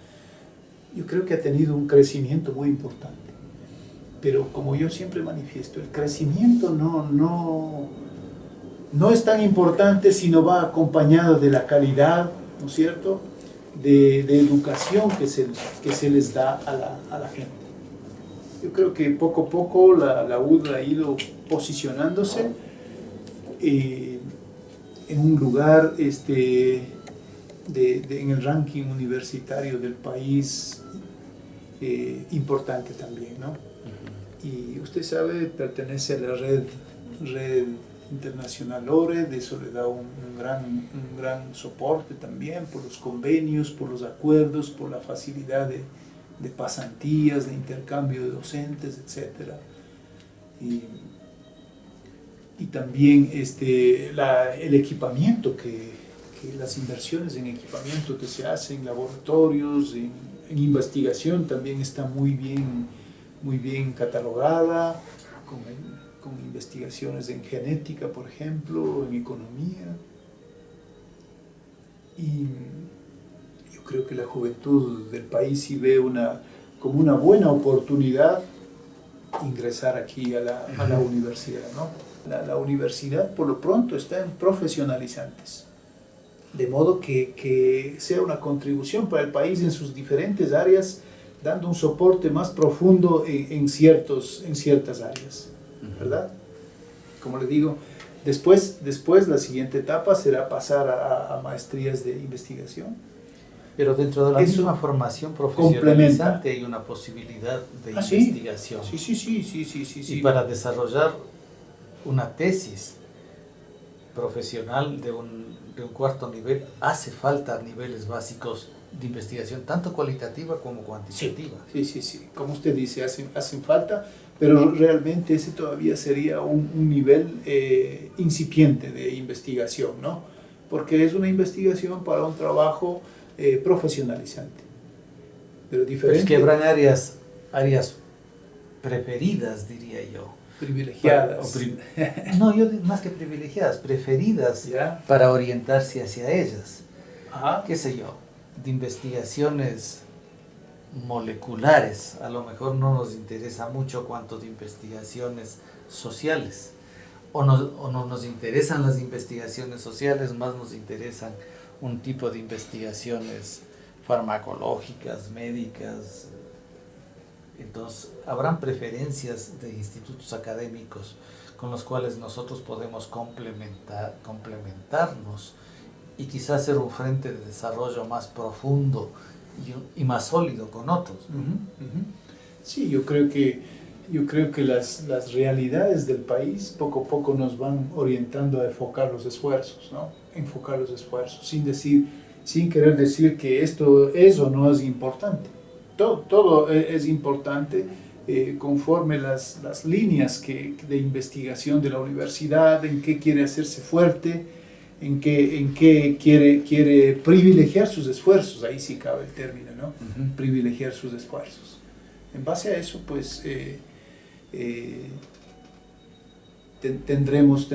Yo creo que ha tenido un crecimiento muy importante. Pero como yo siempre manifiesto, el crecimiento no es tan importante si no va acompañado de la calidad, ¿no es cierto?, de educación que se les da a la gente. Yo creo que poco a poco la UDLA ha ido posicionándose en un lugar en el ranking universitario del país importante también, ¿no? Y usted sabe, pertenece a la red internacional ORE, de eso le da un gran soporte también por los convenios, por los acuerdos, por la facilidad de pasantías, de intercambio de docentes, etc. Y también el equipamiento, que las inversiones en equipamiento que se hacen en laboratorios, en investigación también está muy bien catalogada, con investigaciones en genética, por ejemplo, en economía. Y yo creo que la juventud del país sí ve como una buena oportunidad ingresar aquí a la universidad, ¿no? La universidad, por lo pronto, está en profesionalizantes, de modo que sea una contribución para el país en sus diferentes áreas, dando un soporte más profundo en ciertas áreas, ¿verdad? Como le digo, después la siguiente etapa será pasar a maestrías de investigación. Pero dentro de la Eso misma formación complementa. profesionalizante hay una posibilidad de investigación. Sí. Y para desarrollar una tesis profesional de un cuarto nivel, hace falta niveles básicos de investigación, tanto cualitativa como cuantitativa. Sí. Como usted dice, hacen falta, pero realmente ese todavía sería un nivel incipiente de investigación, ¿no? Porque es una investigación para un trabajo profesionalizante. Pero diferente. Es que habrán áreas preferidas, diría yo. Privilegiadas. No, yo más que privilegiadas, preferidas, ¿Ya? para orientarse hacia ellas. Ajá. ¿Qué sé yo? de investigaciones moleculares. A lo mejor no nos interesa mucho cuanto de investigaciones sociales. O no nos interesan las investigaciones sociales, más nos interesan un tipo de investigaciones farmacológicas, médicas. Entonces, habrán preferencias de institutos académicos con los cuales nosotros podemos complementarnos y quizás hacer un frente de desarrollo más profundo y más sólido con otros. Sí, yo creo que las realidades del país poco a poco nos van orientando a enfocar los esfuerzos, ¿no? Enfocar los esfuerzos, sin querer decir que esto es o no es importante. Todo es importante conforme las líneas de investigación de la universidad, en qué quiere hacerse fuerte, en qué quiere privilegiar sus esfuerzos, ahí sí cabe el término, ¿no? Privilegiar sus esfuerzos. En base a eso, pues, tendremos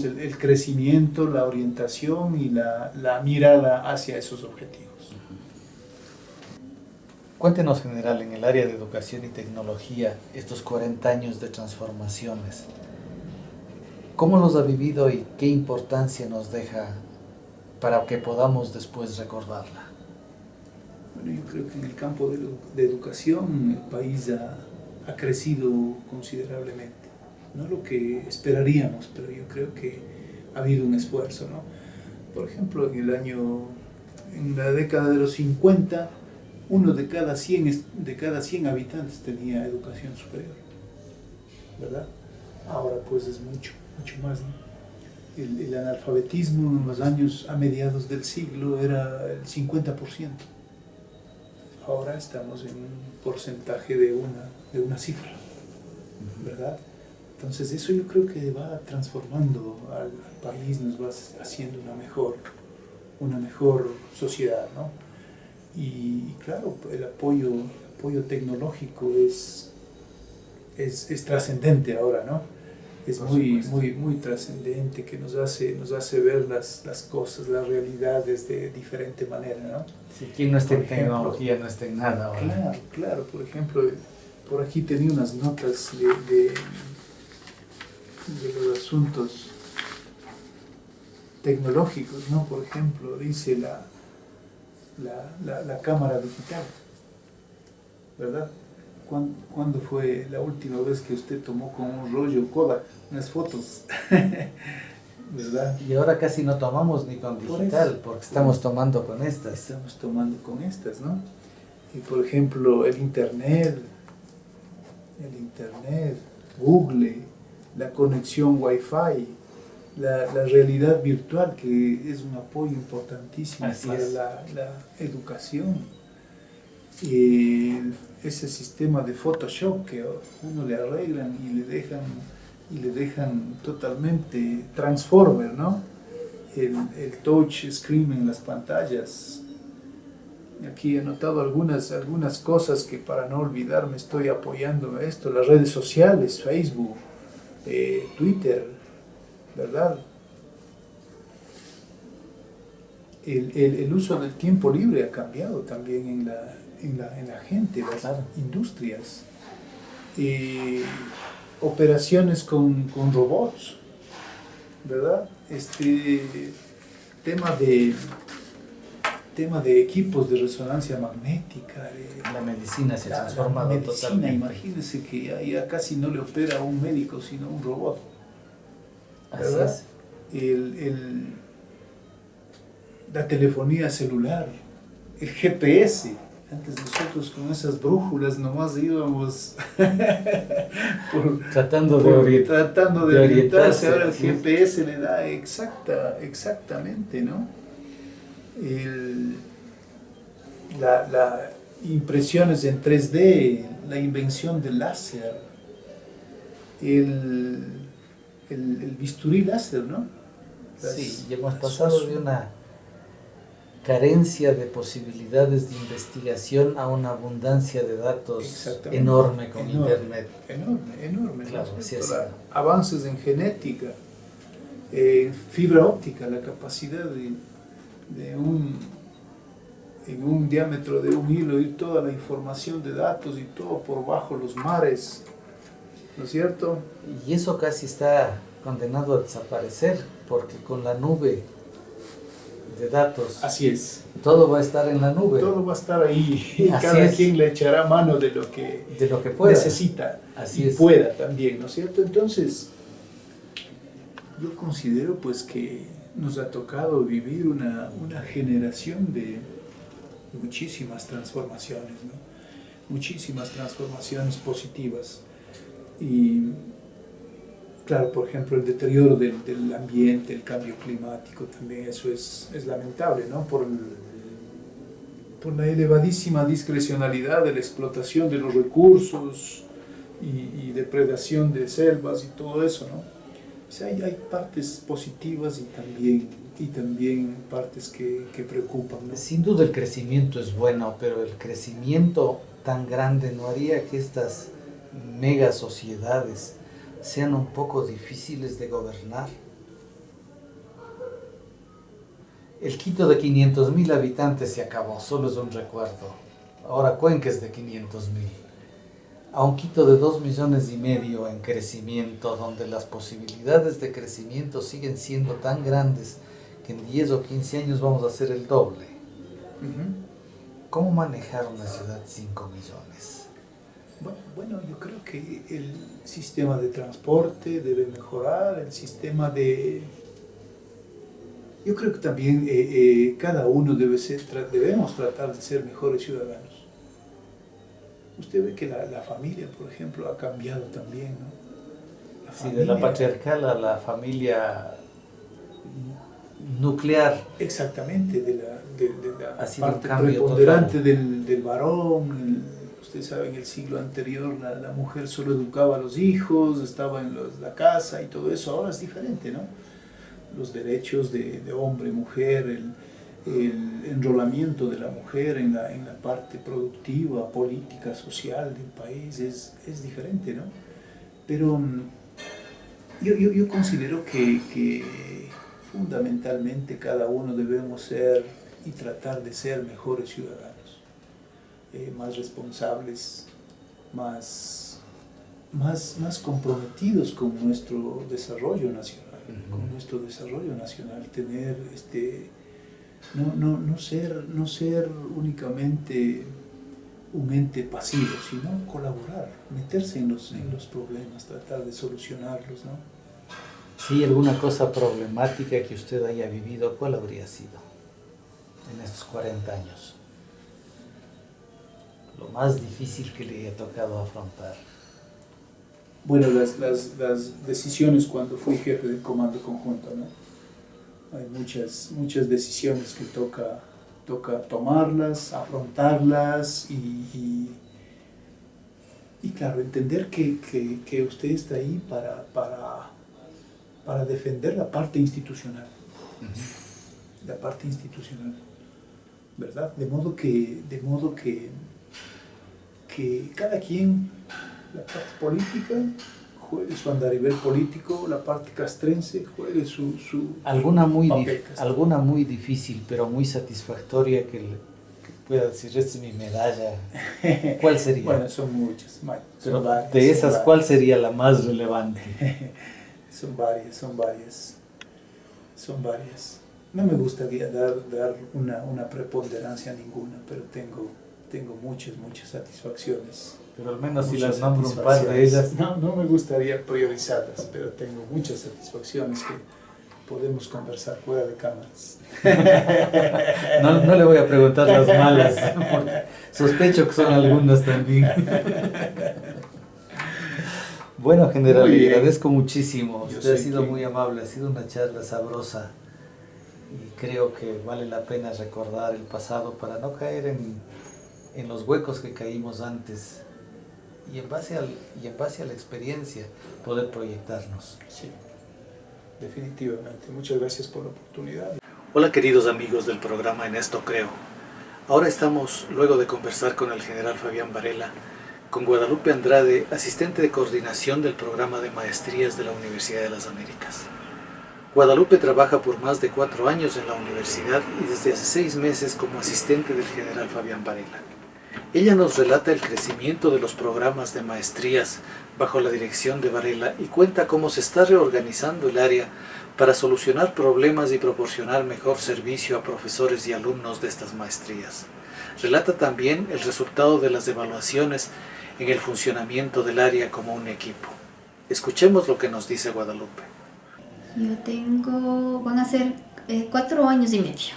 el crecimiento, la orientación y la mirada hacia esos objetivos. Cuéntenos, general, en el área de educación y tecnología, estos 40 años de transformaciones, ¿cómo los ha vivido y qué importancia nos deja para que podamos después recordarla? Bueno, yo creo que en el campo de educación el país ha crecido considerablemente. No lo que esperaríamos, pero yo creo que ha habido un esfuerzo, ¿no? Por ejemplo, en la década de los 50, uno de cada 100 habitantes tenía educación superior, ¿verdad? Ahora pues es mucho más, ¿no? El analfabetismo en los años a mediados del siglo era el 50%. Ahora estamos en un porcentaje de una cifra, ¿verdad? Entonces eso yo creo que va transformando al país, nos va haciendo una mejor sociedad, ¿no? Y claro, el apoyo tecnológico es trascendente ahora, ¿no? Es muy trascendente, que nos hace ver las cosas, las realidades de diferente manera, ¿no? Si quien no está en tecnología no está en nada ahora. Claro, por ejemplo, por aquí tenía unas notas de los asuntos tecnológicos, ¿no? Por ejemplo, dice la cámara digital, ¿verdad? ¿Cuándo fue la última vez que usted tomó con un rollo Kodak unas fotos? ¿Verdad? Y ahora casi no tomamos ni con digital, porque estamos tomando con estas. Estamos tomando con estas, ¿no? Y por ejemplo, el internet, Google, la conexión Wi-Fi, la realidad virtual, que es un apoyo importantísimo para la educación. Y ese sistema de Photoshop que uno le arreglan y le dejan totalmente transformer, ¿no? El touch screen en las pantallas. Aquí he notado algunas cosas que, para no olvidarme, estoy apoyando esto. Las redes sociales, Facebook, Twitter, ¿verdad? El uso del tiempo libre ha cambiado también en la gente, las industrias. Operaciones con robots, ¿verdad? Tema de equipos de resonancia magnética. La medicina se ha transformado totalmente. Imagínense que ya casi no le opera a un médico, sino a un robot, ¿verdad? Así es. La telefonía celular, el GPS. Antes nosotros con esas brújulas nomás íbamos tratando de orientarse. Ahora el GPS le da exactamente, ¿no? La impresiones en 3D, la invención del láser, el bisturí láser, ¿no? Sí, y hemos pasado de una carencia de posibilidades de investigación a una abundancia de datos enorme con Internet. Enorme. Claro, ¿no? así es. Avances en genética, fibra óptica, la capacidad de un en un diámetro de un hilo ir toda la información de datos y todo por bajo los mares, ¿no es cierto? Y eso casi está condenado a desaparecer, porque con la nube de datos, Así es. todo va a estar en la nube, Todo va a estar ahí y Así cada es. quien le echará mano de lo que pueda. necesita Así y es. pueda también, ¿no es cierto? Entonces, yo considero pues que nos ha tocado vivir una generación de muchísimas transformaciones, ¿no? Muchísimas transformaciones positivas. Y claro, por ejemplo, el deterioro del ambiente, el cambio climático, también eso es lamentable, ¿no? Por la elevadísima discrecionalidad de la explotación de los recursos y depredación de selvas y todo eso, ¿no? O sea, hay partes positivas y también partes que preocupan, ¿no? Sin duda el crecimiento es bueno, pero el crecimiento tan grande no haría que estas mega sociedades sean un poco difíciles de gobernar. El Quito de 500.000 habitantes se acabó, solo es un recuerdo. Ahora Cuenca es de 500.000. A un Quito de 2,5 millones en crecimiento, donde las posibilidades de crecimiento siguen siendo tan grandes que en 10 o 15 años vamos a hacer el doble. ¿Cómo manejar una ciudad de 5 millones? Bueno, yo creo que el sistema de transporte debe mejorar, el sistema de... Yo creo que también cada uno debemos tratar de ser mejores ciudadanos. Usted ve que la familia, por ejemplo, ha cambiado también, ¿no? Sí, de la patriarcal a la familia nuclear. Exactamente, de la Ha sido un parte cambio preponderante total. del varón. Usted sabe, en el siglo anterior la mujer solo educaba a los hijos, estaba en la casa y todo eso. Ahora es diferente, ¿no? Los derechos de hombre, mujer, el enrolamiento de la mujer en la parte productiva, política, social del país es diferente, ¿no? Pero yo considero que fundamentalmente cada uno debemos ser y tratar de ser mejores ciudadanos, más responsables, más comprometidos con nuestro desarrollo nacional, tener no ser únicamente un ente pasivo, sino colaborar, meterse en los problemas, tratar de solucionarlos, ¿no? Sí, alguna cosa problemática que usted haya vivido, ¿cuál habría sido en estos 40 años? Lo más difícil que le haya tocado afrontar. Bueno, las decisiones cuando fui jefe del comando conjunto, ¿no? Hay muchas decisiones que toca tomarlas, afrontarlas y claro, entender que usted está ahí para defender la parte institucional. La parte institucional, ¿verdad? De modo que cada quien, la parte política, juegue su andarivel político, la parte castrense juegue su Alguna muy papel difícil, pero muy satisfactoria que pueda decir, esta es mi medalla. ¿Cuál sería? Bueno, son muchas. Pero de esas, ¿cuál sería la más relevante? Son varias. No me gustaría dar una preponderancia a ninguna, pero tengo muchas satisfacciones. Pero al menos si las nombro un par de ellas. No me gustaría priorizarlas, pero tengo muchas satisfacciones que podemos conversar fuera de cámaras. No le voy a preguntar las malas, porque sospecho que son algunas también. Bueno, general, le agradezco muchísimo. Usted ha sido muy amable, ha sido una charla sabrosa y creo que vale la pena recordar el pasado para no caer en los huecos que caímos antes y en base a la experiencia poder proyectarnos. Sí, definitivamente. Muchas gracias por la oportunidad. Hola queridos amigos del programa En Esto Creo. Ahora estamos, luego de conversar con el general Fabián Varela, con Guadalupe Andrade, asistente de coordinación del programa de maestrías de la Universidad de las Américas. Guadalupe trabaja por más de 4 años en la universidad y desde hace 6 meses como asistente del general Fabián Varela. Ella nos relata el crecimiento de los programas de maestrías bajo la dirección de Varela y cuenta cómo se está reorganizando el área para solucionar problemas y proporcionar mejor servicio a profesores y alumnos de estas maestrías. Relata también el resultado de las evaluaciones en el funcionamiento del área como un equipo. Escuchemos lo que nos dice Guadalupe. Van a ser 4 años y medio.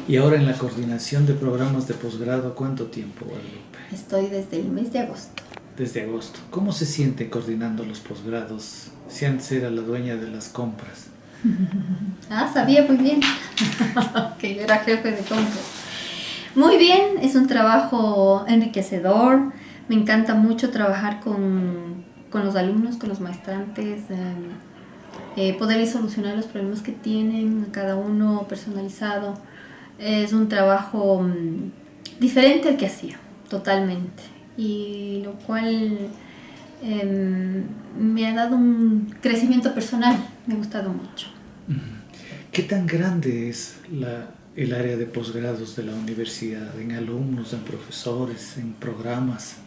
Y ahora en la coordinación de programas de posgrado, ¿cuánto tiempo, Guadalupe? Estoy desde el mes de agosto. Desde agosto. ¿Cómo se siente coordinando los posgrados? Si antes era la dueña de las compras. Sabía muy bien que yo era jefe de compras. Muy bien, es un trabajo enriquecedor. Me encanta mucho trabajar con los alumnos, con los maestrantes, poderles solucionar los problemas que tienen, cada uno personalizado. Es un trabajo diferente al que hacía, totalmente. Y lo cual me ha dado un crecimiento personal, me ha gustado mucho. ¿Qué tan grande es el área de posgrados de la universidad, en alumnos, en profesores, en programas?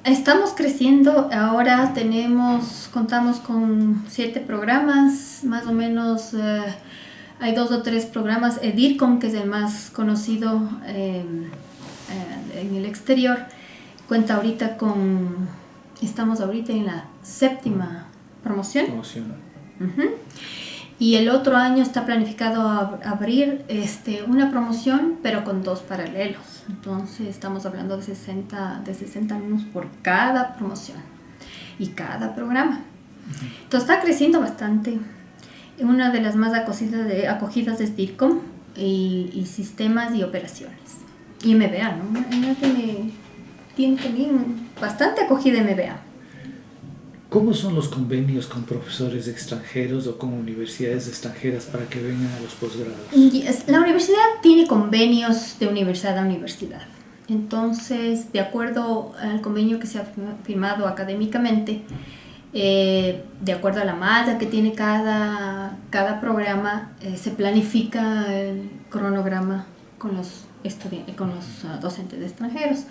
Estamos creciendo, ahora contamos con 7 programas, más o menos hay 2 o 3 programas. DIRCOM, que es el más conocido en el exterior, cuenta ahorita estamos ahorita en la 7ª promoción. Y el otro año está planificado abrir una promoción, pero con 2 paralelos. Entonces estamos hablando de 60 alumnos por cada promoción y cada programa. Entonces está creciendo bastante. Una de las más acogidas es DIRCOM y sistemas y operaciones. Y MBA, ¿no? Tiene también bastante acogida MBA. ¿Cómo son los convenios con profesores extranjeros o con universidades extranjeras para que vengan a los posgrados? La universidad tiene convenios de universidad a universidad. Entonces, de acuerdo al convenio que se ha firmado académicamente, de acuerdo a la malla que tiene cada programa, se planifica el cronograma con los docentes extranjeros,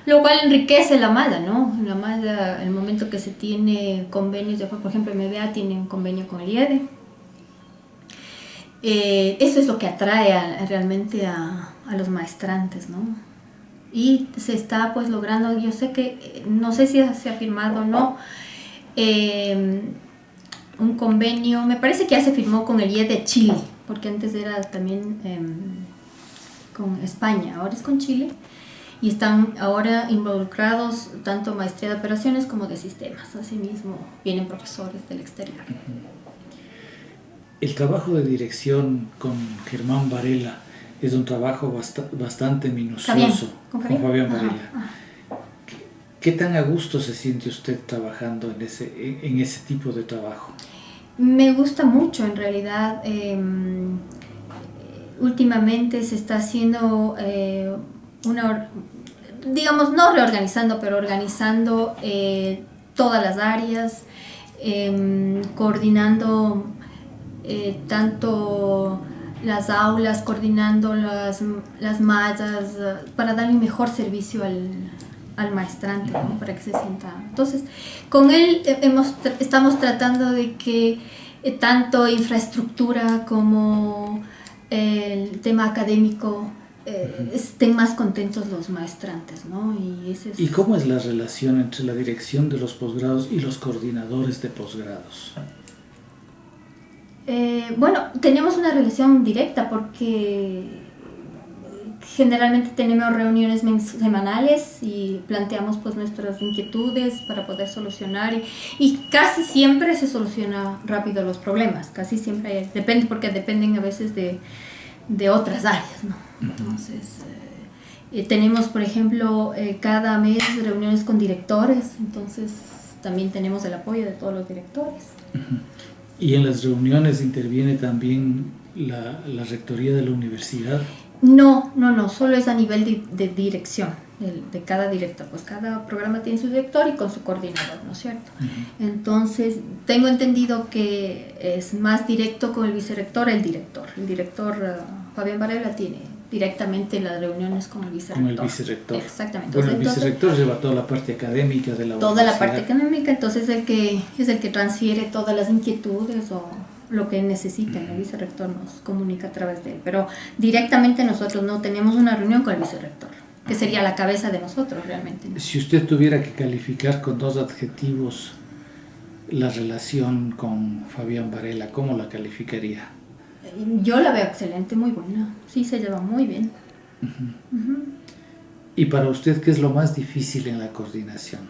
lo cual enriquece la malla, ¿no? La malla, el momento que se tiene convenios, por ejemplo, MBA tiene un convenio con el IEDE. Eso es lo que atrae realmente a los maestrantes, ¿no? Y se está pues logrando, yo sé que, no sé si se ha firmado o no, un convenio, me parece que ya se firmó con el IEDE Chile, porque antes era también con España, ahora es con Chile. Y están ahora involucrados tanto maestría de operaciones como de sistemas. Asimismo, vienen profesores del exterior. El trabajo de dirección con Germán Varela es un trabajo bastante minucioso. ¿Con Fabián Varela. ¿Qué tan a gusto se siente usted trabajando en ese tipo de trabajo? Me gusta mucho, en realidad. Últimamente se está haciendo digamos, no reorganizando, pero organizando todas las áreas, coordinando tanto las aulas, coordinando las mallas, para darle un mejor servicio al maestrante, ¿no? Para que se sienta. Entonces, con él estamos tratando de que tanto infraestructura como el tema académico estén más contentos los maestrantes, ¿no? ¿Y cómo es la relación entre la dirección de los posgrados y los coordinadores de posgrados? Bueno, tenemos una relación directa porque generalmente tenemos reuniones semanales y planteamos pues nuestras inquietudes para poder solucionar y casi siempre se soluciona rápido los problemas, casi siempre depende, porque dependen a veces de otras áreas, ¿no? Entonces tenemos, por ejemplo, cada mes reuniones con directores, entonces también tenemos el apoyo de todos los directores. ¿Y en las reuniones interviene también la rectoría de la universidad? No, solo es a nivel de dirección, de cada director. Pues cada programa tiene su director y con su coordinador, ¿no es cierto? Entonces, tengo entendido que es más directo con el vicerrector, el director. El director Fabián Varela tiene directamente las reuniones con el vicerrector. Con el vicerrector. Exactamente. Bueno, Entonces, el vicerrector lleva toda la parte académica de la toda la universidad. parte académica, entonces es el que transfiere todas las inquietudes o lo que necesiten. El vicerrector nos comunica a través de él, pero directamente nosotros no tenemos una reunión con el vicerrector, que sería la cabeza de nosotros realmente, ¿no? Si usted tuviera que calificar con 2 adjetivos la relación con Fabián Varela, ¿cómo la calificaría? Yo la veo excelente, muy buena, sí, se lleva muy bien. ¿Y para usted qué es lo más difícil en la coordinación?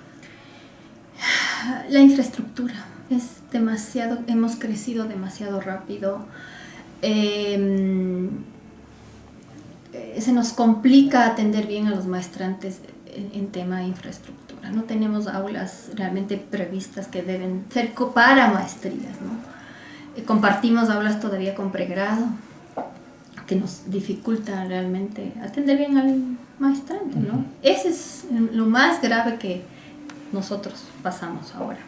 La infraestructura es demasiado, hemos crecido demasiado rápido. Se nos complica atender bien a los maestrantes en tema de infraestructura. No tenemos aulas realmente previstas que deben ser para maestrías, ¿no? Compartimos aulas todavía con pregrado, que nos dificulta realmente atender bien al maestrante, ¿no? Ese es lo más grave que nosotros pasamos ahora.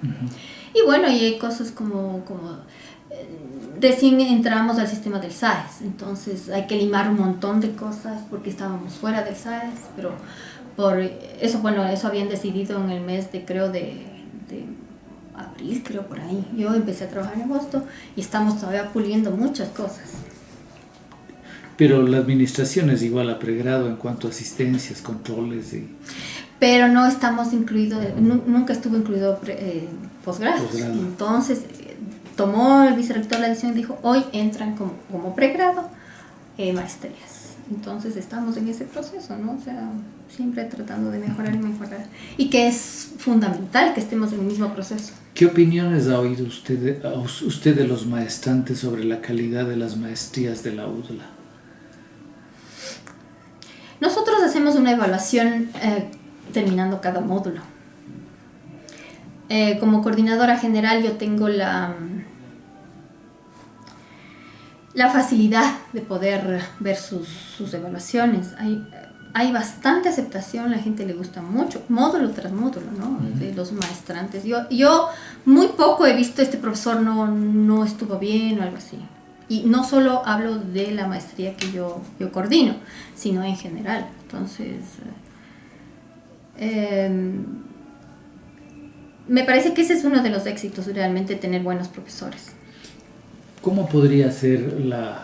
Y bueno, y hay cosas como recién entramos al sistema del SAES, entonces hay que limar un montón de cosas porque estábamos fuera del SAES, pero por eso, bueno, eso habían decidido en el mes de abril, creo, por ahí. Yo empecé a trabajar en agosto y estamos todavía puliendo muchas cosas. Pero la administración es igual a pregrado en cuanto a asistencias, controles y... Pero no estamos incluidos, nunca estuvo incluido posgrado. Entonces tomó el vicerrector la decisión y dijo, hoy entran como pregrado maestrías. Entonces estamos en ese proceso, ¿no? O sea, siempre tratando de mejorar y mejorar. Y que es fundamental que estemos en el mismo proceso. ¿Qué opiniones ha oído usted de los maestrantes sobre la calidad de las maestrías de la UDLA? Nosotros hacemos una evaluación terminando cada módulo. Como coordinadora general yo tengo la facilidad de poder ver sus evaluaciones. Hay bastante aceptación, la gente le gusta mucho, módulo tras módulo, ¿no? De los maestrantes. Yo muy poco he visto este profesor no estuvo bien o algo así. Y no solo hablo de la maestría que yo coordino, sino en general. Entonces, me parece que ese es uno de los éxitos realmente, tener buenos profesores. ¿Cómo podría ser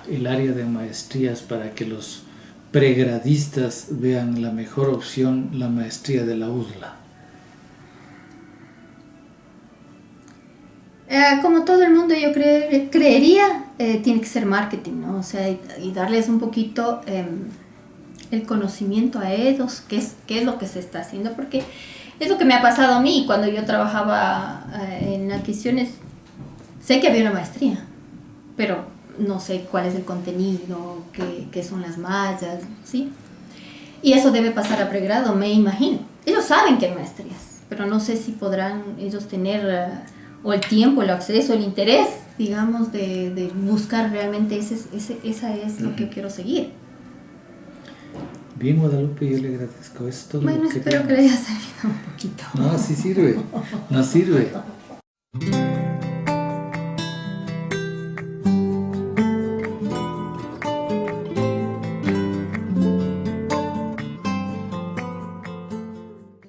el área de maestrías para que los pregradistas vean la mejor opción, la maestría de la UDLA? Como todo el mundo, yo creería, tiene que ser marketing, ¿no? O sea, y darles un poquito el conocimiento a ellos, qué es lo que se está haciendo, porque es lo que me ha pasado a mí cuando yo trabajaba en adquisiciones. Sé que había una maestría, pero no sé cuál es el contenido, qué son las mallas, ¿sí? Y eso debe pasar a pregrado, me imagino. Ellos saben que hay maestrías, pero no sé si podrán ellos tener o el tiempo, el acceso, el interés, digamos, de buscar realmente esa es lo que yo quiero seguir. Bien, Guadalupe, yo le agradezco esto. Bueno, espero que le haya servido un poquito. No, sí sirve, no sirve.